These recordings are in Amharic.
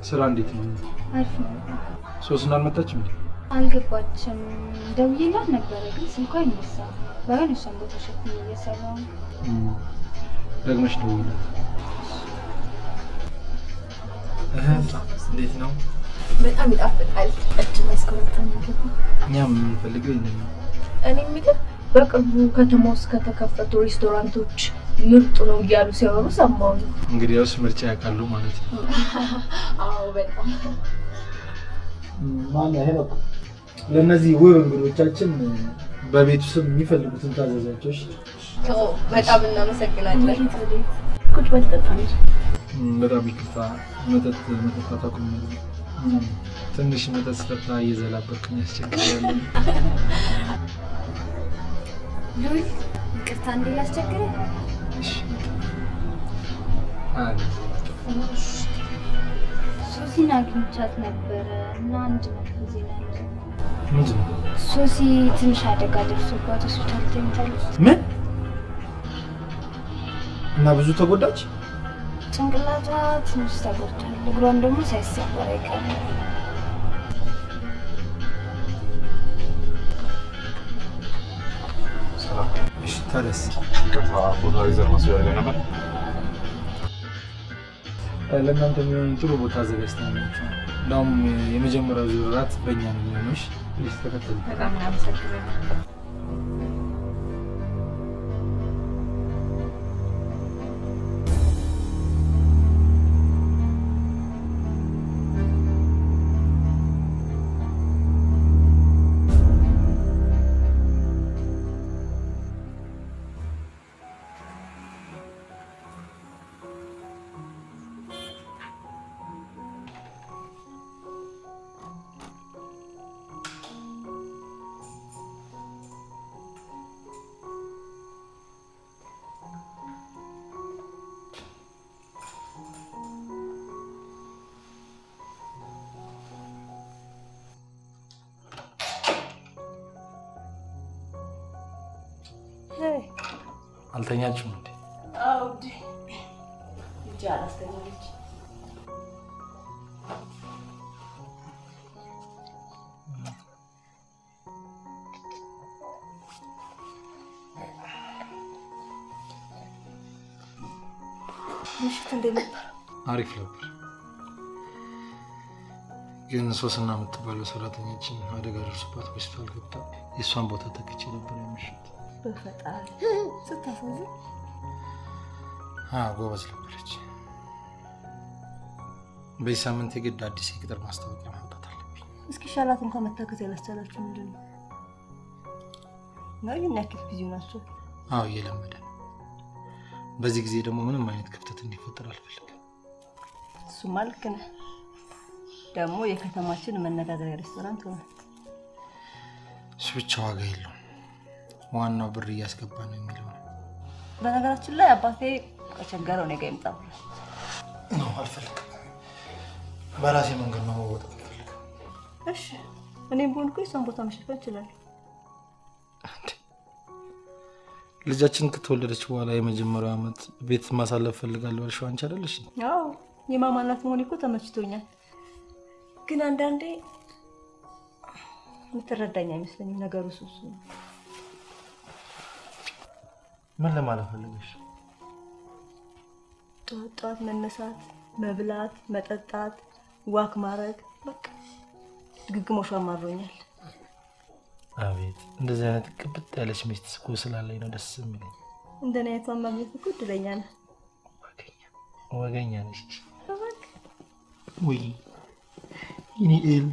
ስራ እንዴት ነው? አሪፍ ነው። ሶስና አልመጣችም እንዴ? አልገባችም። ደውዬላት ነበር ግን ስልኳ አይነሳም። ባይሆን እሷን በተሸክም እየሰራው ደግመሽ ደውይላት። እንዴት ነው? በጣም ይጣፍጣል። እጅ ማስከረተም ነው። እኛም የምንፈልገው ይሄን ነው። እኔ የምልህ በቅርቡ ከተማ ውስጥ ከተከፈቱ ሬስቶራንቶች ምርጡ ነው እያሉ ሲያወሩ ሰማሁ። እንግዲህ ያውስ ምርጫ ያውቃሉ ማለት ነው። አዎ በጣም ማን ያሄው ለነዚህ ውብ እንግዶቻችን በቤቱ ስም የሚፈልጉትን ታዘዛቸውሽ። በጣም እናመሰግናለን። ቁጭ በል ጠጣሽ። በጣም ይቅርታ መጠጣት አቁሜያለሁ። ትንሽ መጠጥ ስጠጣ እየዘላበርኩኝ ያስቸግራል። ሉል ይቅርታ እንዴ ላስቸግረህ? እሺ ሶሲን አግኝቻት ነበር እና አንድ ነገር ዜና ነው። ምንድን ነው? ሶሲ ትንሽ አደጋ ደርሶባት ሆስፒታል ተኝታለች። ምን? እና ብዙ ተጎዳች? ጭንቅላቷ ትንሽ ተጎድቷል። እግሯም ደግሞ ሳይሰበር አይቀርም። ሰላም። እሺ ታዲያስ? ቦታ ሪዘርቭ ማስያዝ ነበር። ለእናንተ የሚሆን ጥሩ ቦታ አዘጋጅተናል። እንደውም የመጀመሪያው ዙር እራት በእኛ ነው የሚሆነው። እሺ ተከተሉ። በጣም እናመሰግናለን። አልተኛችሁም እንዴ? አዎ ዲ ጃላስተኛለች። ምሽት እንዴት ነበር? አሪፍ ነበር። ግን ሶስና የምትባለው ሰራተኛችን አደጋ ደርሶባት ሆስፒታል ገብታ የሷን ቦታ ተክቼ ነበር የምሽት። በፈጣሪ ስታሳዝን። ጎበዝ ነበረች። በዚህ ሳምንት የግድ አዲስ የቅጥር ማስታወቂያ ማውጣት አለብኝ። እስኪ ሻላት እንኳን መታገዝ ያላስቻላችሁ ምንድን ነው? ነው ያክል ቢዚ ናቸው። አዎ እየለመደ ነው። በዚህ ጊዜ ደግሞ ምንም አይነት ክፍተት እንዲፈጠር አልፈልግም። እሱማ ልክ ነህ። ደግሞ የከተማችን መነጋገሪያ ሬስቶራንት ሆነ። እሱ ብቻ ዋጋ የለውም። ዋናው ብር እያስገባ ነው የሚለው ነው። በነገራችን ላይ አባቴ ከቸገረው ነገ ይምጣው ነው። አልፈልግም። በራሴ መንገድ ነው መወጣት የምፈልገው። እሺ እኔም ቦንኩ እሷን ቦታ መሸፈን ይችላል። ልጃችን ከተወለደች በኋላ የመጀመሪያው አመት ቤት ማሳለፍ ፈልጋለሁ አልሽው አንቺ አይደለሽ? አዎ የማማናት መሆን እኮ ተመችቶኛል። ግን አንዳንዴ ምትረዳኝ አይመስለኝም ነገሩ ሱሱ። ምን ለማለት ፈልገሽ? ጧት መነሳት፣ መብላት፣ መጠጣት፣ ዋክ ማድረግ በቃ ድግግሞሽ አማሮኛል። አቤት እንደዚህ አይነት ቅብጥ ያለች ሚስት እኮ ስላለኝ ነው ደስ የሚለኝ። እንደኔ አይቷን ማግኘት እኮ እድለኛ ነህ። ወገኛ ነሽ። ወይ ይኔ ኤል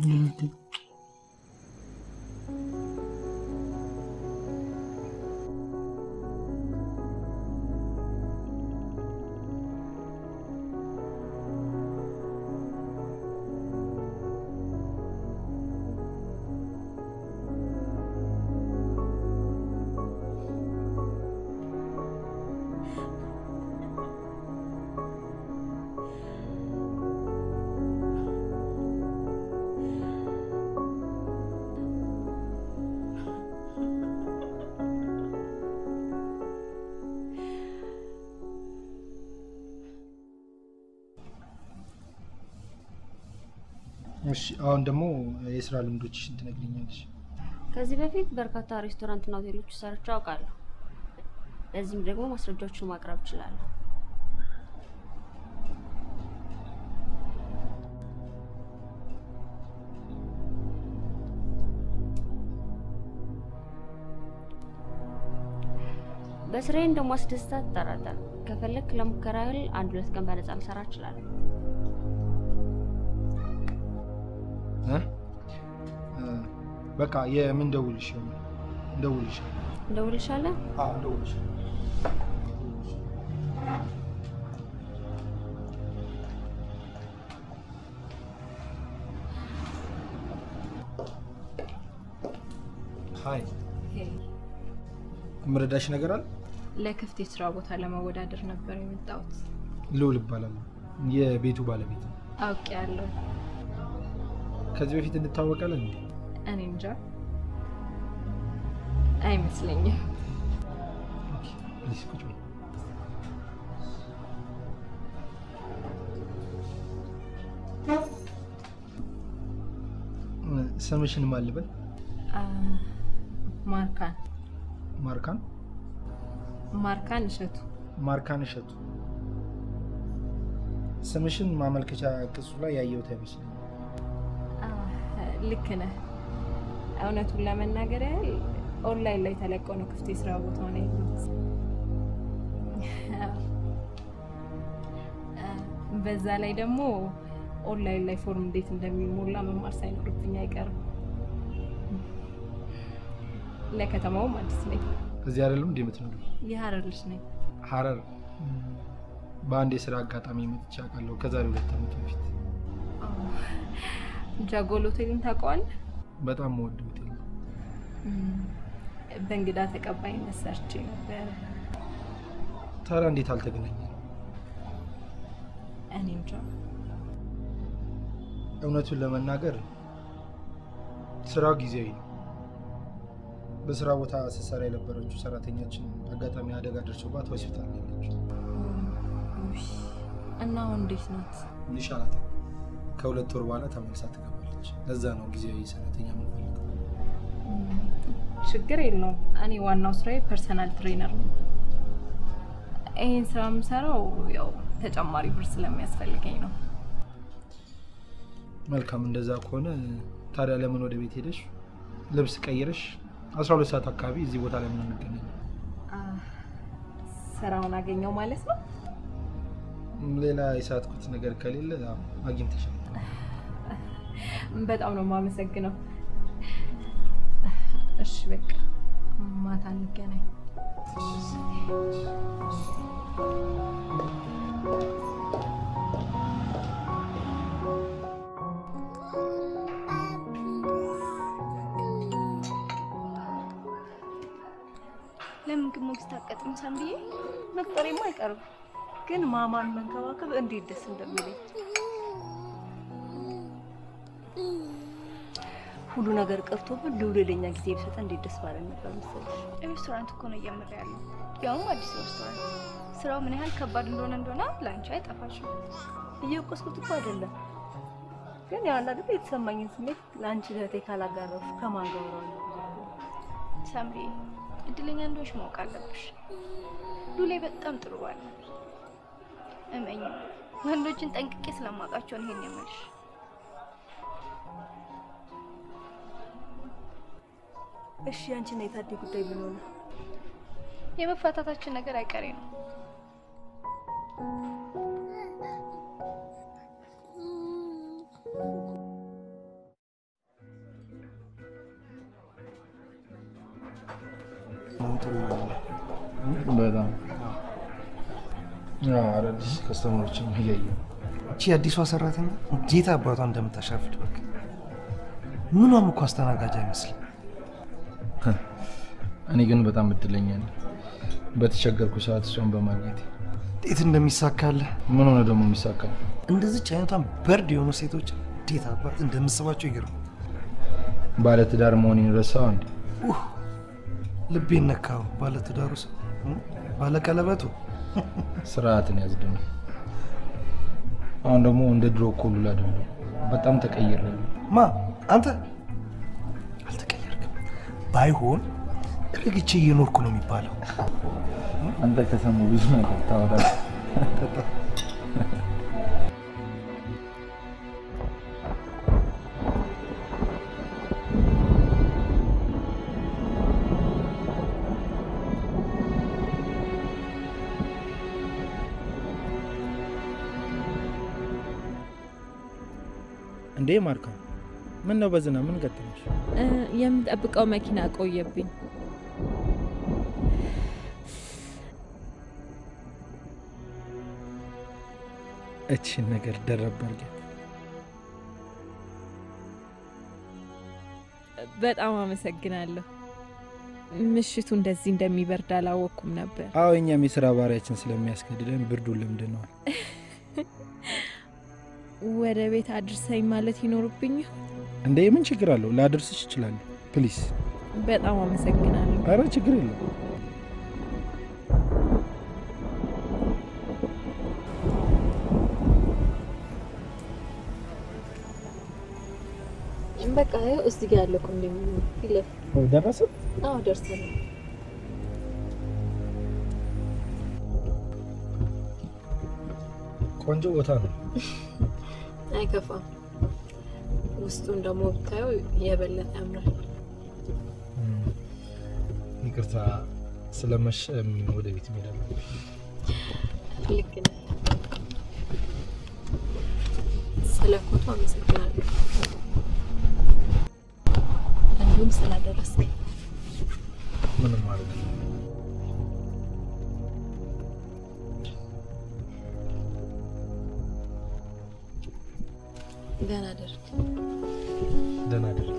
እሺ አሁን ደግሞ የስራ ልምዶችሽን ትነግሪኛለሽ? ከዚህ በፊት በርካታ ሬስቶራንትና ሆቴሎች ሰርቼ አውቃለሁ። ለዚህም ደግሞ ማስረጃዎችን ማቅረብ እችላለሁ። በስራዬ እንደማስደስታት ተጠራጠር። ከፈለክ ለሙከራ ያህል 1-2 ቀን በነፃ ልሰራ እችላለሁ። በቃ የምን ደውልሽ ነው? እንደውልሻለሁ? አዎ ደውልሽ። ሃይ ምረዳሽ ነገር አለ? ለክፍት የስራ ቦታ ለመወዳደር ነበር የመጣሁት። ልውል እባላለሁ። የቤቱ ባለቤት ነው። አውቄያለሁ። ከዚህ በፊት እንታወቃለን እንዴ? እኔ እንጃ አይመስለኝም። ፕሊዝ ቁጭ በይ። ስምሽን ማን ልበል? ማርካን እሸቱ። ማርካን እሸቱ። ስምሽን ማመልከቻ ቅጹ ላይ ያየሁት አይመስልም። ልክ ነህ። እውነቱን ለመናገር ያህል ኦንላይን ላይ ተለቀው ነው ክፍት የስራ ቦታው ነው ያሉት። በዛ ላይ ደግሞ ኦንላይን ላይ ፎርም እንዴት እንደሚሞላ መማር ሳይኖርብኝ አይቀርም። ለከተማውም አዲስ ነኝ። እዚህ አይደለም እንዴ የምትኖሪው? የሐረር ልጅ ነኝ። ሐረር በአንድ የስራ አጋጣሚ መጥቼ አውቃለሁ ከዛሬ 2 ዓመት በፊት። ጃጎል ሆቴልን ታውቀዋለህ? በጣም የምወደው ሆቴል ነው። በእንግዳ ተቀባይነት ሰርቼ ነበር። ታዲያ እንዴት አልተገናኘንም? እኔ እንጃ። እውነቱን ለመናገር ስራው ጊዜያዊ ነው። በስራ ቦታ ስትሰራ የነበረችው ሰራተኛችን አጋጣሚ አደጋ ደርሶባት ሆስፒታል ነው ያለችው። እና አሁን እንዴት ናት? ይሻላታል። ከ2 ወር በኋላ ተመልሳ ትገባለች። ለዛ ነው ጊዜያዊ ሰራተኛ የምንፈልገው። ችግር የለውም። እኔ ዋናው ስራዬ ፐርሰናል ትሬነር ነው። ይሄን ስራ የምሰራው ያው ተጨማሪ ብር ስለሚያስፈልገኝ ነው። መልካም፣ እንደዛ ከሆነ ታዲያ ለምን ወደ ቤት ሄደሽ ልብስ ቀይረሽ 12 ሰዓት አካባቢ እዚህ ቦታ ላይ ምን እንገናኝ? ስራውን አገኘው ማለት ነው? ሌላ የሳትኩት ነገር ከሌለ አግኝተሻል። በጣም ነው የማመሰግነው። እሺ በቃ ማታ እንገናኝ። ለምን ግን ሞግዚት አትቀጥም ሳምቢዬ? መቅጠሬማ አይቀርም፣ ግን ማማን መንከባከብ እንዴት ደስ እንደሚለኝ። ሁሉ ነገር ቀርቶብን ለውለለኛ ጊዜ ቢሰጠ እንዴት ደስ ባለ ነበር መሰለሽ። ሬስቶራንት እኮ ነው እየመራ ያለው፣ ያውም አዲስ ሬስቶራንት። ስራው ምን ያህል ከባድ እንደሆነ ላንቺ አይጠፋሽም። እየቆስኩት እኮ አይደለም፣ ግን ያው አንዳንዴ የተሰማኝን ስሜት ላንቺ ለቴ ካላጋራሽ ከማን ጋር ነው? ሳምሪ እድለኛ እንደሆንሽ ማወቅ አለብሽ። ሉሌ በጣም ጥሩ ባል ነው። እመኝ፣ ወንዶችን ጠንቅቄ ስለማውቃቸው ነው ይሄን የምልሽ። እሺ አንቺና የታዴ ጉዳይ ምን ሆነ? የመፋታታችን ነገር አይቀሬ ነው። በጣም አዳዲስ ከስተመሮችን እያየሁ እቺ አዲሷ ሰራተኛ እንዴት አባቷ እንደምታሻፍድ በቃ ምኗም እኮ አስተናጋጅ አይመስልም። እኔ ግን በጣም እድለኛ ነኝ በተቸገርኩ ሰዓት እሷን በማግኘት። እንዴት እንደሚሳካልህ። ምን ሆነ ደግሞ የሚሳካው? እንደዚች አይነቷን በርድ የሆኑ ሴቶች እንዴት አባት እንደምስባቸው ይገርም። ባለ ትዳር መሆኔን ረሳው እንዴ? ልቤን ነካው። ባለ ትዳሩ ሰው ባለ ቀለበቱ ስርዓትን ያዝደኝ። አሁን ደግሞ እንደ ድሮ ኮሉላ አይደለም። በጣም ተቀየረ። ማ አንተ አልተቀየርክም። ባይሆን ረግቼ እየኖርኩ ነው የሚባለው። አንተ ከሰሙ ብዙ ነገር ታወራለህ። እንዴ ማርካ ምን ነው በዝና ምን ገጠመሽ? የምጠብቀው መኪና ቆየብኝ። እቺን ነገር ደረበርገ በጣም አመሰግናለሁ። ምሽቱ እንደዚህ እንደሚበርድ አላወኩም ነበር። አዎ እኛም የሥራ ባሪያችን ስለሚያስገድደን ብርዱን ለምደናል። ወደ ቤት አድርሰኝ ማለት ይኖርብኝ እንዴ? ምን ችግር አለው? ላድርስሽ ይችላል። ፕሊስ። በጣም አመሰግናለሁ። አረ ችግር የለም። በቃ ያው እስቲ ጋር ያለው ኮንዶሚኒየም ይለፍ። ደረሰ? አዎ ደርሰናል። ቆንጆ ቦታ ነው። አይከፋም። ውስጡን ደግሞ ብታየው የበለጠ ያምራል። ይቅርታ ስለመሸ ወደ ቤት እንሄዳለን። ልክ ነህ። ስለኮቱ አመሰግናለሁ። እንዲሁም ስላደረስከኝ። ምንም ማለት ነው። ደህና አደርክ። ደህና አደርክ።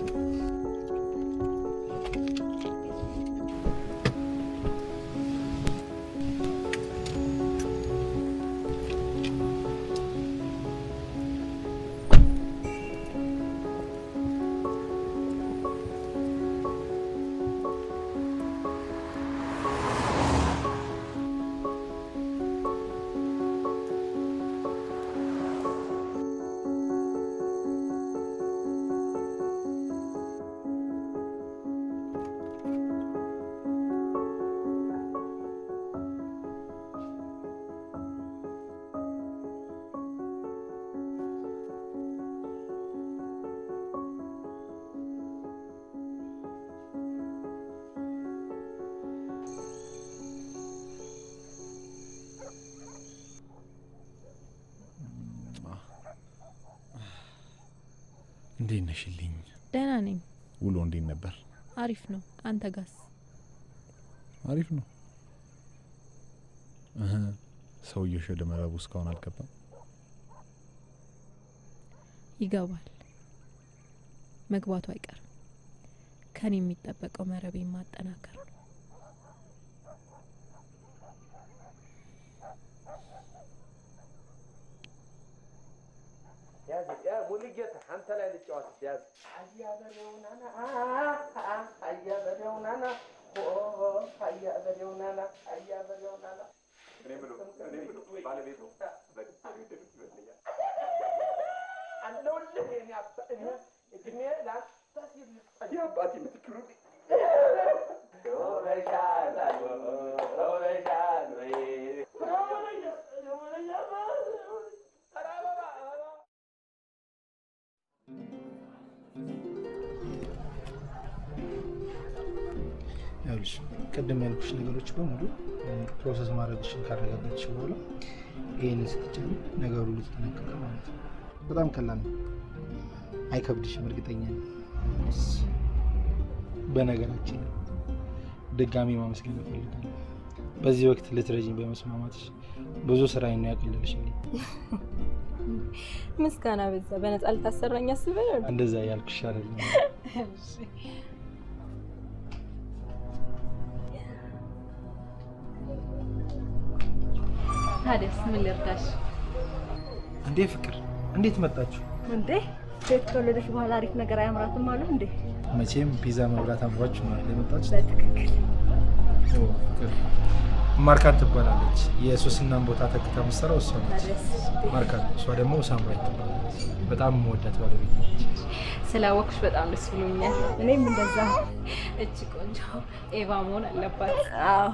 እንዴት ነሽልኝ? ደህና ነኝ። ውሎ እንዴት ነበር? አሪፍ ነው። አንተ ጋስ? አሪፍ ነው። ሰውዬሽ ወደ መረቡ እስካሁን አልገባም? ይገባል። መግባቱ አይቀርም። ከኔ የሚጠበቀው መረቤን ማጠናከር ነው። ሙልጌታ አንተ ላይ ልጫወት ያዝ። አያበረውናና አያበረውናና አያበረውናና አያበረውናና እኔ ምኑ ባለቤቱ አለውልህ እኔ እኔ እድሜ ላስተሲል ያባቲ ምትክሩ ያልሽ ቀደም ያልኩሽ ነገሮች በሙሉ ፕሮሰስ ማድረግሽን ካረጋገጥሽ በኋላ ይሄንን ስትጨምሪ ነገሩ ልትጠነቀቅ ማለት ነው። በጣም ቀላል ነው። አይከብድሽም፣ እርግጠኛ ነኝ። በነገራችን ድጋሚ ማመስገን እፈልጋለሁ። በዚህ ወቅት ልትረጂኝ በመስማማትሽ ብዙ ስራዬን ነው ያቀለልሽልኝ። ምስጋና በዛ። በነፃ ልታሰራኝ አስበህ ነው? እንደዛ ያልኩሽ አይደለም። እሺ ታዲያስ ምን ልርዳሽ? እንዴ ፍቅር እንዴት መጣችሁ? እንዴ ሴት ከወለደች በኋላ አሪፍ ነገር አያምራትም አሉ እንዴ? መቼም ፒዛ መብላት አምሯችሁ ነው የመጣችሁት? በትክክል። ፍቅር ማርካን ትባላለች። የሶስናን ቦታ ተክታ መስራው እሷ ነች። ማርካን እሷ ደግሞ ሳምራይ ትባላለች። በጣም ወዳት ባለቤት ነች። ስላወቅሽ በጣም ደስ ብሎኛል። እኔም እንደዛ። እቺ ቆንጆ ኤቫ መሆን አለባት። አዎ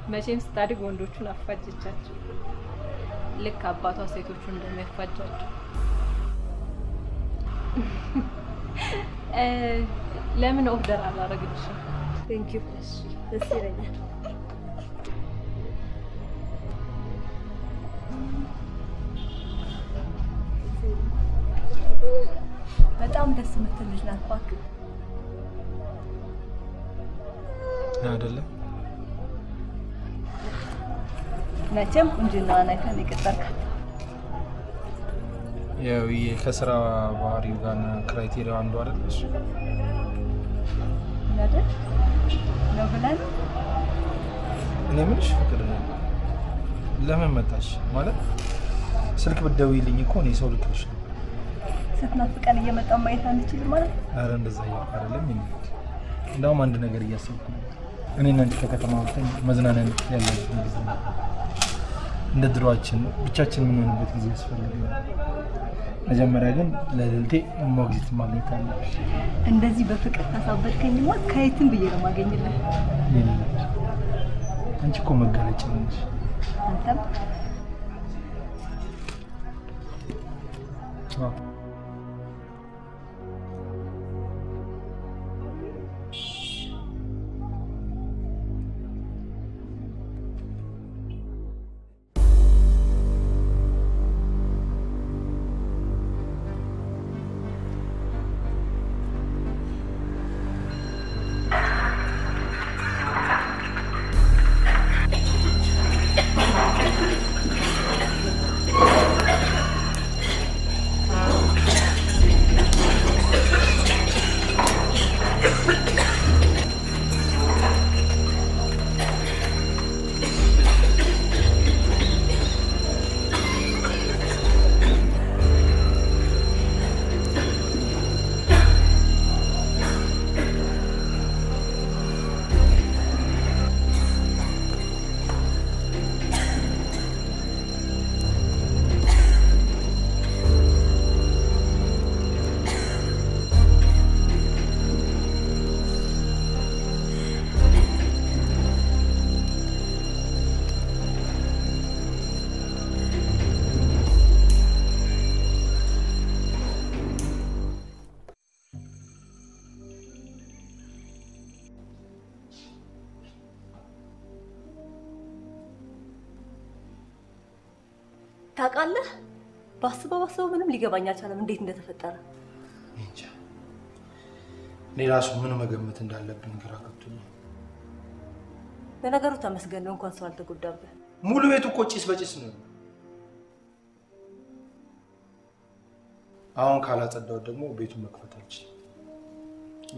መቼም ስታድግ ወንዶቹን አፋጀቻቸው ልክ አባቷ ሴቶቹን እንደሚያፋጃቸው። ለምን ኦርደር አላረግልሽም? ቴንክ ዩ። ደስ ይለኛል። በጣም ደስ የምትል ልጅ ናት። እባክህ አይደለም መቼም ቁንጅናዋን አይተን የቀጠርካት ያው ከስራ ባህሪው ጋር ክራይቴሪያው አንዱ አይደል እሱ አይደል ነው ብለን እኔ ምንሽ ፍቅር ነው ለምን መጣሽ ማለት ስልክ ብትደውይልኝ እኮ እኔ ሰው ልክልሽ ነው ስትናፍቀን እየመጣው ማየት አንችልም ማለት አረ እንደዛ ያውቅ አይደለም እንዴ እንደውም አንድ ነገር እያሰብኩ ነው እኔ እናንተ ከከተማ ወጥተን መዝናናት ያለብን ጊዜ እንደ ድሮአችን ብቻችን ምን ሆነበት ጊዜ ያስፈልጋል መጀመሪያ ግን ለልልቴ ሞግዚት ማግኘት አለብሽ እንደዚህ በፍቅር ታሳበድከኝማ ከየትም ብዬ ነው ማገኝልህ አንቺ እኮ መገለጫ ነሽ አንተም ታውቃለህ ባስበው ምንም ሊገባኝ አልቻለም እንዴት እንደተፈጠረ እንጃ ሌላሱ ምን መገመት እንዳለብን ግራ ገብቶኛል ለነገሩ ተመስገን ነው እንኳን ሰው አልተጎዳብህ ሙሉ ቤቱ እኮ ጭስ በጭስ ነው አሁን ካላጸዳው ደግሞ ቤቱን መክፈት አልችልም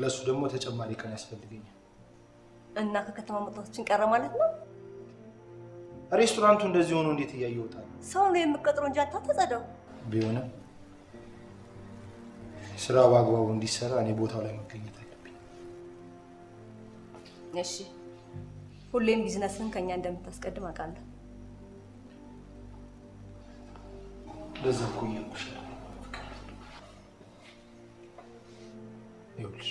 ለሱ ደግሞ ተጨማሪ ቀን ያስፈልገኛል እና ከከተማ መውጣታችን ቀረ ማለት ነው ሬስቶራንቱ እንደዚህ ሆኖ እንዴት ያየውታል ሰው ነው የምትቀጥረው እንጂ አታጸዳው ቢሆንም ስራው በአግባቡ እንዲሰራ እኔ ቦታው ላይ መገኘት አለብኝ እሺ ሁሌም ቢዝነስን ከኛ እንደምታስቀድም አውቃለሁ ለዛ እኮ እያልኩሽ ይኸውልሽ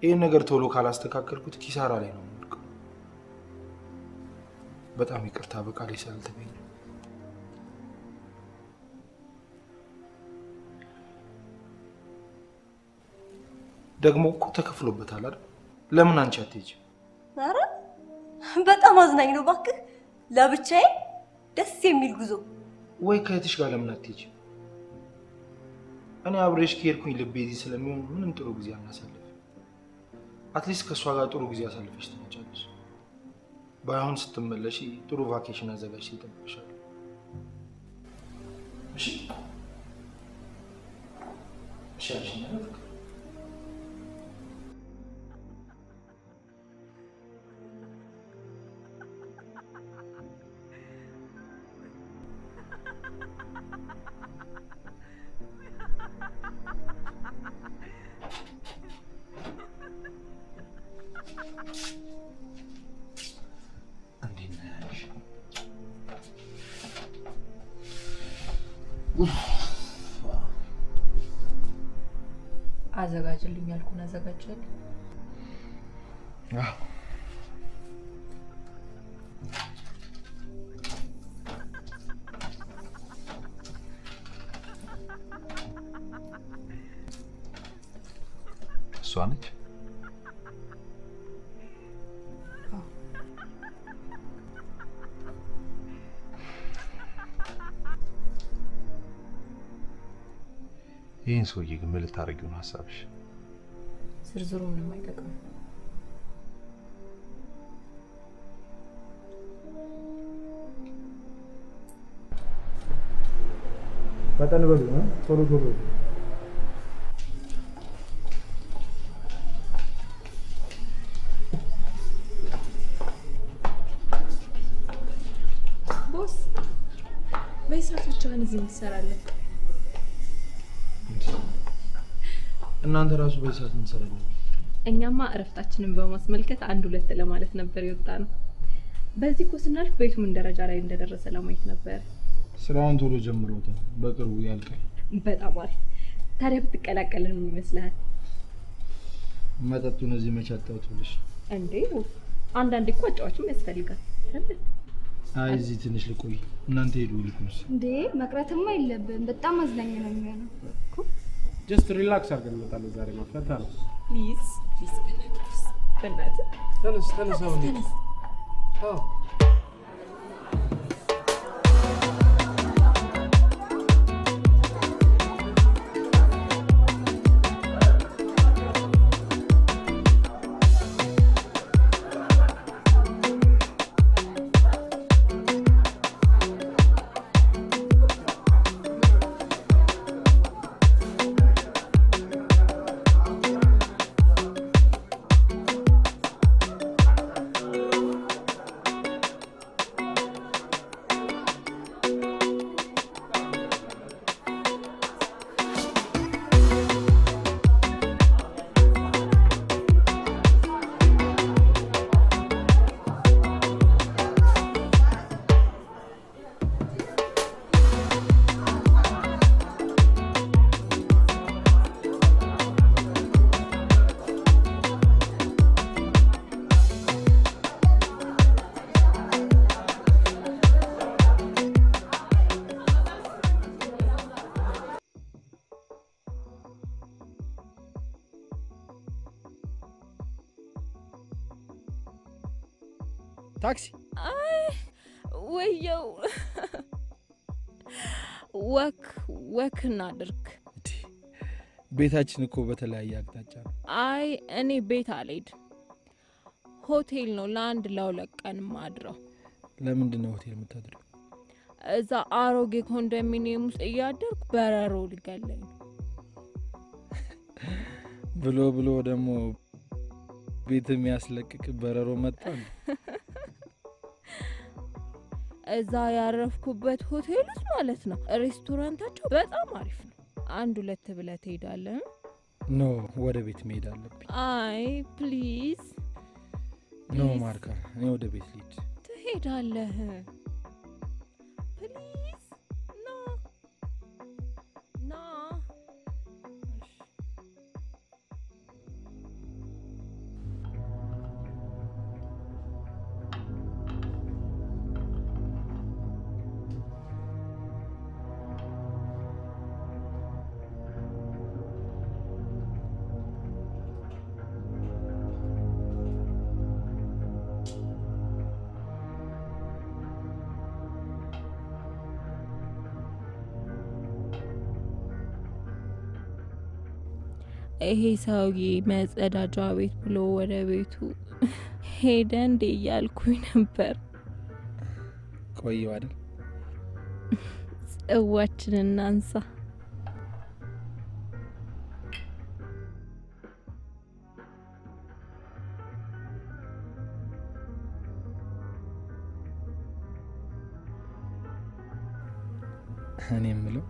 ይሄን ነገር ቶሎ ካላስተካከልኩት ኪሳራ ላይ ነው የምወድቀው በጣም ይቅርታ በቃሌ ስላልተገኘ ደግሞ እኮ ተከፍሎበታል አይደል ለምን አንቺ አትሄጂም ኧረ በጣም አዝናኝ ነው እባክህ ለብቻዬ ደስ የሚል ጉዞ ወይ ከእህትሽ ጋር ለምን አትሄጂም እኔ አብሬሽ ከሄድኩኝ ልቤ እዚህ ስለሚሆን ምንም ጥሩ ጊዜ አናሳልፍ አትሊስት ከሷ ጋር ጥሩ ጊዜ አሳልፈሽ ትመጫለሽ ባይሆን ስትመለሺ ጥሩ ቫኬሽን አዘጋጅተሽ ይጠብቅሻል እሺ እሺ አዘጋጅልኝ ያልኩን አዘጋጅልኝ እሷ ነች ይህን ሰውዬ ግን ምን ልታደርጊው ነው ሀሳብሽ? ዝርዝሩ ምንም አይጠቅም። ፈጠን በሉ ቶሎ ቶሎ ቦስ በይሳት ብቻህን እዚህ ትሰራለህ? እናንተ ራሱ በይሳት እንሰራለን። እኛማ እረፍታችንን በማስመልከት አንድ ሁለት ለማለት ነበር የወጣነው። በዚህ እኮ ስናልፍ ቤቱ ምን ደረጃ ላይ እንደደረሰ ለማየት ነበር። ስራውን ቶሎ ጀምሮታል፣ በቅርቡ ያልቃል። በጣም አሪፍ። ታዲያ ብትቀላቀልን ምን ይመስልሃል? መጠጡን እዚህ መቻጣው ትልሽ እንዴ? አንዳንዴ እኮ አጫዋችም ያስፈልጋል። አይ እዚህ ትንሽ ልቆይ፣ እናንተ ሄዱ ልኩስ። እንዴ መቅረትማ የለብን፣ በጣም አዝናኝ ነው የሚሆነው። ጀስት ሪላክስ አድርገን እንመጣለን ዛሬ ነው ፈታ ነው። ፕሊዝ በእናትህ ተነስ አሁን ተነስ። አዎ ታክሲ ወየው ወክ እናድርግ። ቤታችን እኮ በተለያየ አቅጣጫ ነው። አይ እኔ ቤት አልሄድም፣ ሆቴል ነው ለአንድ ለሁለት ቀን ማድረው። ለምንድን ነው ሆቴል የምታድረው? እዛ አሮጌ ኮንዶሚኒየም ውስጥ እያደርኩ በረሮ ሊገለኝ ብሎ ደግሞ ቤት የሚያስለቅቅ በረሮ መጣ። እዛ ያረፍኩበት ሆቴል ውስጥ ማለት ነው። ሬስቶራንታቸው በጣም አሪፍ ነው። አንድ ሁለት ብለህ ትሄዳለህ? ኖ ወደ ቤት መሄድ አለብኝ። አይ ፕሊዝ ኖ ማርካ፣ እኔ ወደ ቤት ልሂድ። ትሄዳለህ? ፕሊዝ ና ና። ይሄ ሰውዬ መጸዳጃ ቤት ብሎ ወደ ቤቱ ሄደ እንዴ እያልኩኝ ነበር። ቆየው አይደል? ጽዋችንን እናንሳ። እኔ የምለው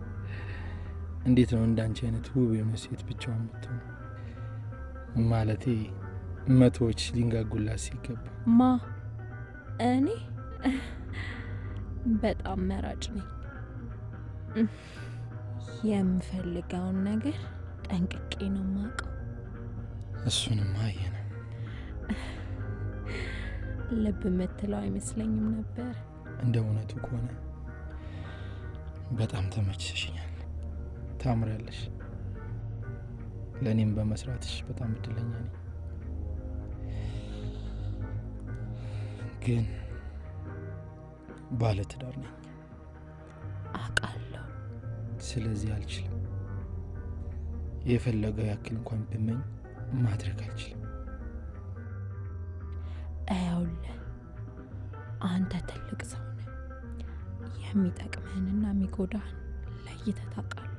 እንዴት ነው እንዳንቺ አይነት ውብ የሆነ ሴት ብቻዋን የምትሆነው? ማለቴ መቶዎች ሊንጋጉላት ሲገባ። ማ እኔ በጣም መራጭ ነኝ። የምፈልገውን ነገር ጠንቅቄ ነው የማውቀው። እሱንም አየነው ልብ የምትለው አይመስለኝም ነበር እንደ እውነቱ ከሆነ በጣም ተመችሽኛል ታምራለሽ ለኔም በመስራትሽ በጣም እድለኛ ነኝ ግን ባለ ትዳር ነኝ አቃለሁ ስለዚህ አልችልም የፈለገው ያክል እንኳን ብመኝ ማድረግ አልችልም አይውል አንተ ትልቅ ሰው ነህ የሚጠቅምህንና የሚጎዳህን ለይተህ ታውቃለህ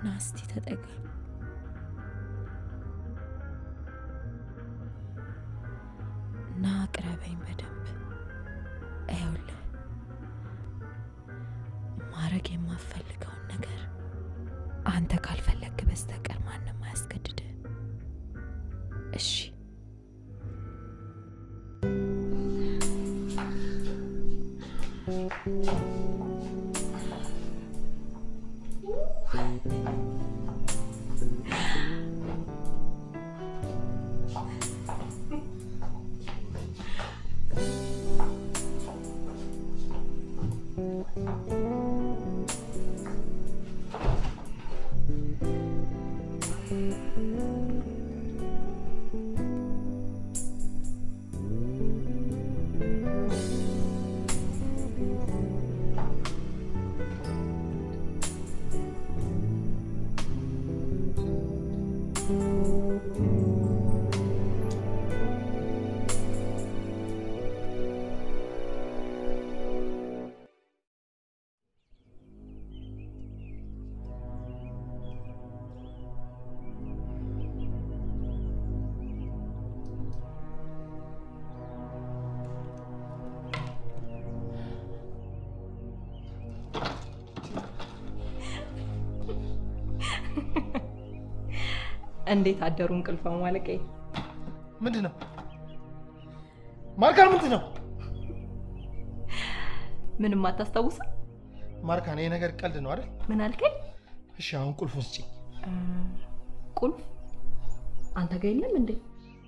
ናስቲ ተጠጋ ና አቅርበኝ በደንብ አይውል ማረግ የማፈልገውን ነገር አንተ ካልፈለክ በስተቀር ማንንም አያስገድድህ እሺ እንዴት አደሩ እንቅልፋው ማለቀ ምንድነው ማርካን ምንድነው ምንም አታስታውስ ማርካን ይሄ ነገር ቀልድ ነው አይደል ምን አልከኝ እሺ አሁን ቁልፉን ስጪ ቁልፍ አንተ ጋር የለም እንዴ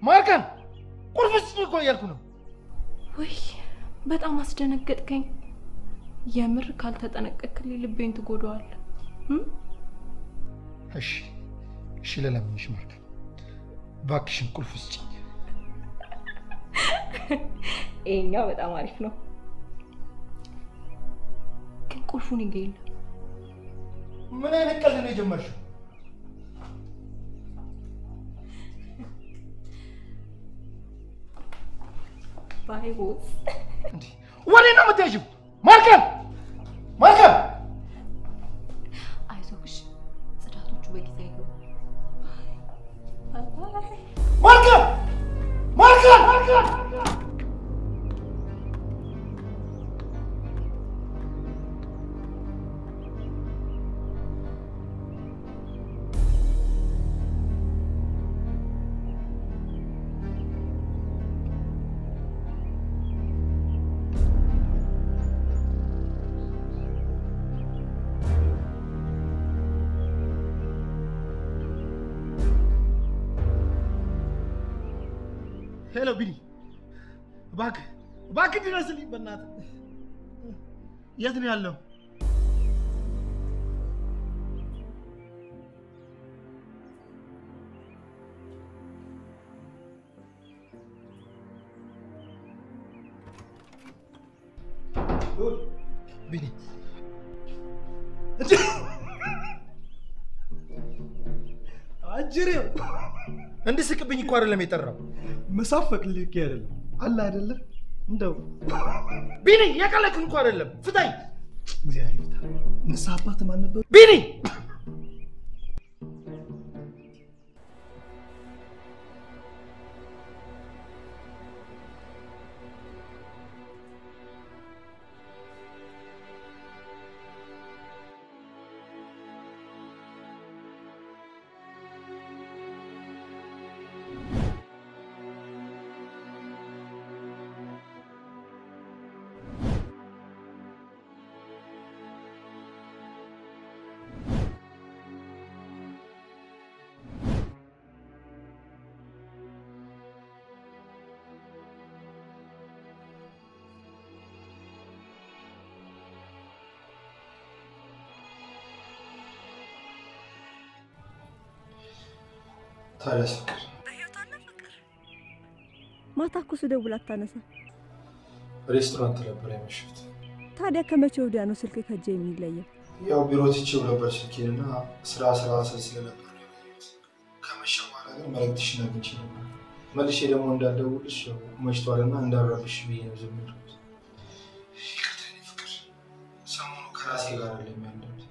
ማርካን ቁልፍ ስጪ እኮ እያልኩ ነው ወይ በጣም አስደነገጥከኝ የምር ካልተጠነቀቅልኝ ልቤን ትጎዳዋል እሺ እሺ ለለምንሽ ማርካን ባክሽን ቁልፍ ስጪ ይሄኛው በጣም አሪፍ ነው ግን ቁልፉን ይገኝ ምን አይነት ቀልድ ነው የጀመርሽው ባይቦስ እንዴ ወዴት ነው የምትሄጂው ማርካን ማርካን አይዞሽ ጽዳቶቹ በጊዜ ይገቡ ማርካን ማርካን ማርካን ሄሎ ቢኒ ባክ ድረስልኝ በእናትህ የት ነው ያለው ቢኒ አጅሬው እንድስቅብኝ እኮ አይደለም የጠራው መሳፈቅ ልክ አይደለም አለ አይደለ እንደው ቢኒ የቀለክ እንኳን አይደለም ፍታኝ እግዚአብሔር ይፍታ ንሳባት ማን ነበር ቢኒ ታዲያስ ፍቅር በህይወት አለ ፍቅር? ማታ እኮ ስደውል አታነሳ። ሬስቶራንት ነበር ያመሸሁት። ታዲያ ከመቼ ወዲያ ነው ስልክ ከእጄ የሚለየው? ያው ቢሮ ትቼው ነበር ስልኬንና ስራ ስለነበር ከመሸ በኋላ ግን መልዕክትሽን አግኝቼ ነበር። መልሼ ደግሞ እንዳልደውልሽ መሽቷልና እንዳልረብሽ ብዬ ነው ዝም ያልኩት። ይቅርታ የኔ ፍቅር፣ ሰሞኑ ከራሴ ጋር አይደለም ያለሁት።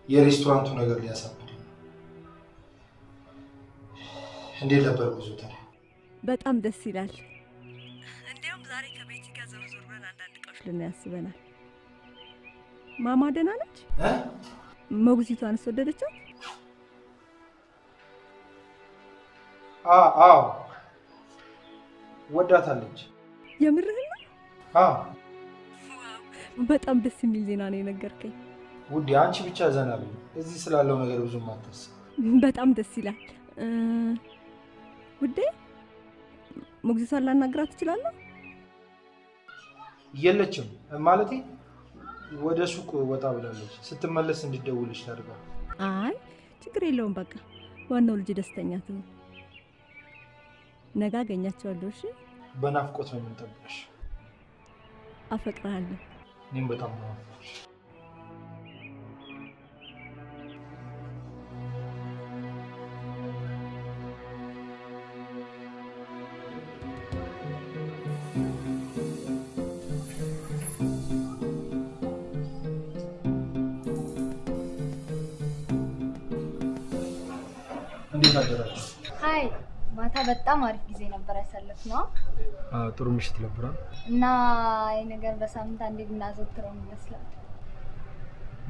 የሬስቶራንቱ ነገር ሊያሳብድ ነው። እንዴት ነበር ጉዞ ታዲያ? በጣም ደስ ይላል። እንዲያውም ዛሬ ከቤት ጋር ዞር ብለን አንዳንድ እቃዎች ልናያስበናል። ማማ ደህና ነች? ሞግዚቷን ወደደቻት? አዎ ወዳታለች። የምርህን ነው? አዎ። በጣም ደስ የሚል ዜና ነው የነገርከኝ። ውዴ አንቺ ብቻ ዘና በይ። እዚህ ስላለው ነገር ብዙም አታስብ። በጣም ደስ ይላል። ውዴ ሞግዚቷን ላናግራት እችላለሁ? የለችም ማለቴ ወደ ሱቅ ወጣ ብላለች። ስትመለስ እንድትደውልሽ ታድርጋለች። አይ ችግር የለውም በቃ ዋናው ልጅ ደስተኛ ትሁን። ነገ አገኛቸዋለሁ። እሺ? በናፍቆት ነው የምንጠብቅሽ። አፈቅርሃለሁ። እኔም በጣም ነው የማፈቅርሽ። እንዴት አደራችሁ? ሃይ ማታ በጣም አሪፍ ጊዜ ነበር ያሳለፍነው። ጥሩ ምሽት ነበር እና ይሄ ነገር በሳምንት አንዴ ብናዘወትረው ይመስላል።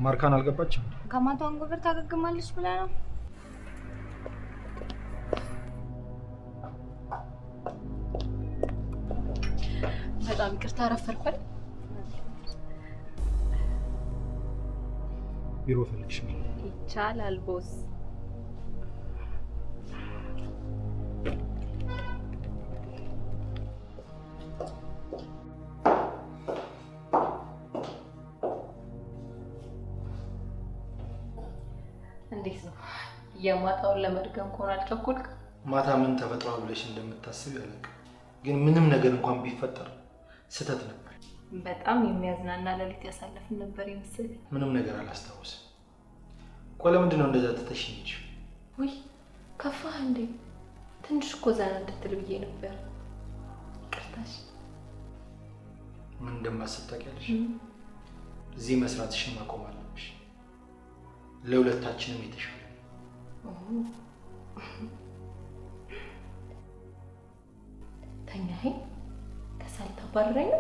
ማርካን አልገባችም? ከማታው አንጎበር ታገግማለች ብላ ነው። በጣም ይቅርታ አረፈርኩኝ። ቢሮ ፈልግሽ ነው? ይቻላል ቦስ። እንዴት ነው የማታውን ለመድገም ከሆነ አልቸኮልክ? ማታ ምን ተፈጥሯል ብለሽ እንደምታስብ ያለቅ ግን ምንም ነገር እንኳን ቢፈጠር ስተት ነበር። በጣም የሚያዝናና ሌሊት ያሳለፍን ነበር ይመስል። ምንም ነገር አላስታውስም። ቆይ ለምንድን ነው እንደዛ ተተሽኝ? ውይ ከፋህ እንዴ? ትንሽ እኮ ዘና እንድትል ብዬ ነበር። ይቅርታሽ። ምን እንደማስብ ታውቂያለሽ? እዚህ መስራትሽን ማቆም አለብሽ። ለሁለታችንም የተሻለ ተኛይ ከሳል ተባረረኝ።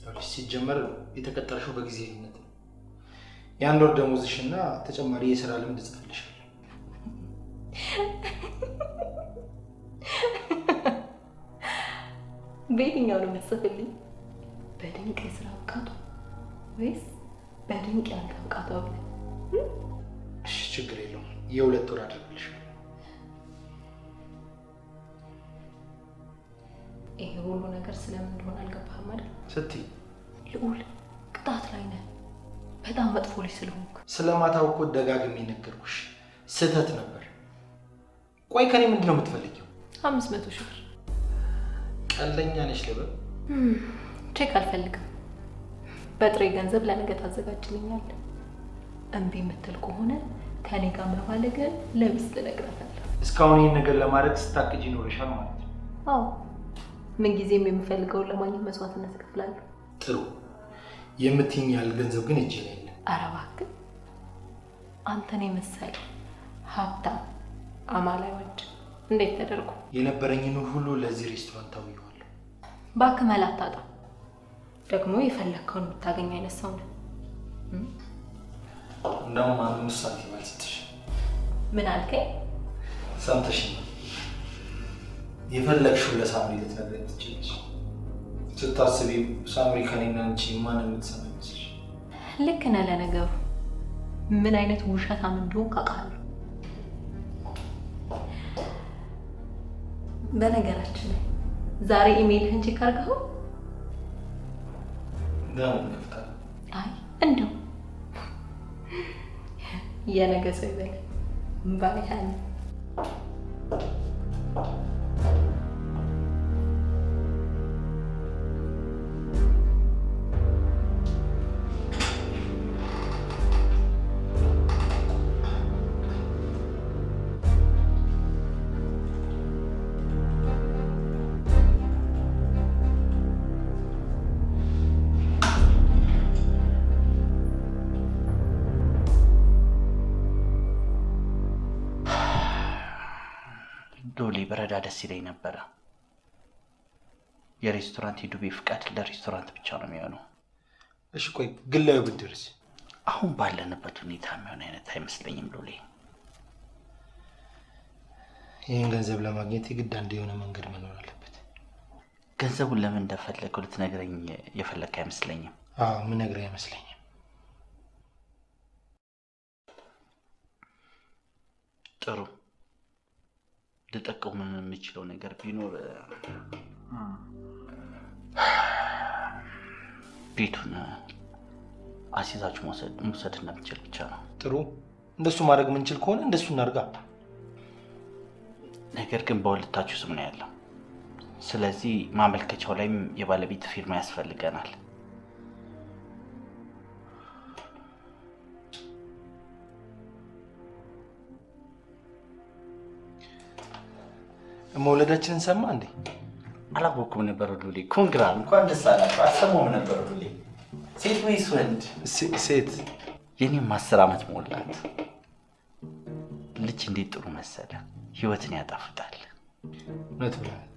ታዲያ ሲጀመር የተቀጠርሽው በጊዜያዊነት ነው። የአንድ ወር ደሞዝሽና ተጨማሪ የሥራ ልምድ ጽፈልሻለሁ። በየትኛው ነው የምትጽፍልኝ? በድንቅ የሥራ ብቃቷ ወይስ በድንቅ ያልጋ ብቃቷ ብለህ? እሺ ችግር የለውም። የሁለት ወር አድርግልሻለሁ። ይሄ ሁሉ ነገር ስለምን እንደሆነ አልገባህም አይደል? ስትይ ልዑል ቅጣት ላይ ነህ። በጣም መጥፎ ልጅ ስለሆንክ። ስለማታው እኮ ደጋግሜ ነገርኩሽ። ስተት ነበር። ቆይ ከኔ ምንድን ነው የምትፈልጊው? 500 ሺህ ብር። ቀለኛ ነሽ ልበል? ቼክ አልፈልግም። በጥሬ ገንዘብ ለነገ ታዘጋጅልኛለህ። እምቢ የምትል ከሆነ ከኔ ጋር መባለግን ለሚስት እነግራታለሁ። እስካሁን ይህን ነገር ለማድረግ ስታቅጂ ይኖርሻል ማለት ነው? አዎ ምንጊዜም የምፈልገውን ለማግኘት መስዋዕትነት እከፍላለሁ። ጥሩ። የምትይኝ ያህል ገንዘብ ግን እጄ ላይ የለም። ኧረ እባክህ አንተን የመሰለ ሀብታም አማላይ ወንድ እንዴት ተደርጎ የነበረኝን ሁሉ ለዚህ ሬስቶራንት አውየዋለሁ። እባክህ መላ አታጣም። ደግሞ የፈለግከውን የምታገኝ አይነት ሰው ነህ። እንደውም 5 ሳንቲም አልሰጥሽ። ምን አልከኝ? ሰምተሽኝ የፈለግሽው ለሳምሪ ልትነግረኝ ትችላለሽ። ስታስቢ ሳምሪ ከኔና አንቺ ማን የምትሰማ ይመስልሽ? ልክ ነህ። ለነገሩ ምን አይነት ውሸታም እንደሆንክ አውቃለሁ። በነገራችን ላይ ዛሬ ኢሜይልህን ቼክ አድርገኸው? ለምን ከፍታለሁ? አይ እንደው የነገ ሰው ይበል ባይሃን ዶሊ በረዳ ደስ ይለኝ ነበር። የሬስቶራንት የዱቤ ፍቃድ ለሬስቶራንት ብቻ ነው የሚሆነው። እሺ ቆይ ግላዊ ብድርስ? አሁን ባለንበት ሁኔታ የሚሆን አይነት አይመስለኝም ዶሊ። ይህን ገንዘብ ለማግኘት የግድ አንድ የሆነ መንገድ መኖር አለበት። ገንዘቡን ለምን እንደፈለገው ልትነግረኝ የፈለክ አይመስለኝም። አዎ ምን ነግረኝ አይመስለኝም። ጥሩ ልጠቀም የምችለው ነገር ቢኖር ቤቱን አሲዛችሁ መውሰድ እንደምችል ብቻ ነው። ጥሩ እንደሱ ማድረግ ምንችል ከሆነ እንደሱ እናርጋ። ነገር ግን በሁለታችሁ ስም ነው ያለው። ስለዚህ ማመልከቻው ላይም የባለቤት ፊርማ ያስፈልገናል። መውለዳችንን ሰማ እንዴ? አላወኩም ነበር ዱሌ። ኮንግራ እንኳን ደስ አላችሁ። አሰማም ነበር ዱሌ። ሴት ወይስ ወንድ? ሴት። የኔም 10 ዓመት ሞላት። ልጅ እንዴት ጥሩ መሰለ፣ ህይወትን ያጣፍጣል። እውነት ብለሃል።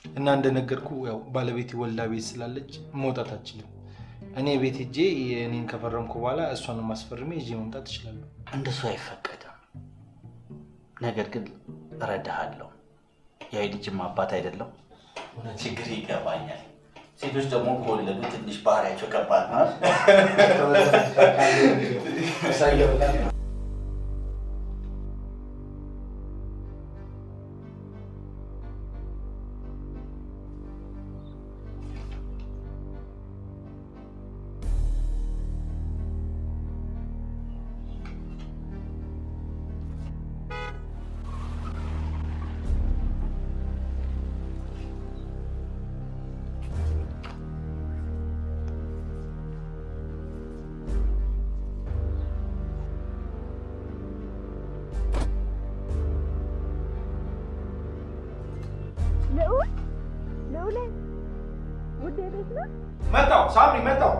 እና እንደነገርኩ ያው ባለቤቴ ወልዳ ቤት ስላለች መውጣት አትችልም። እኔ ቤት ሄጄ የኔን ከፈረምኩ በኋላ እሷን ማስፈርሜ ይዤ መምጣት እችላለሁ። እንደሱ አይፈቀድም። ነገር ግን እረዳሃለሁ። የልጅም አባት አይደለም። ችግር ይገባኛል። ሴቶች ደግሞ ከወለዱ ትንሽ ባህሪያቸው ከባድ ነው። መጣው ሳምሪ መጣው።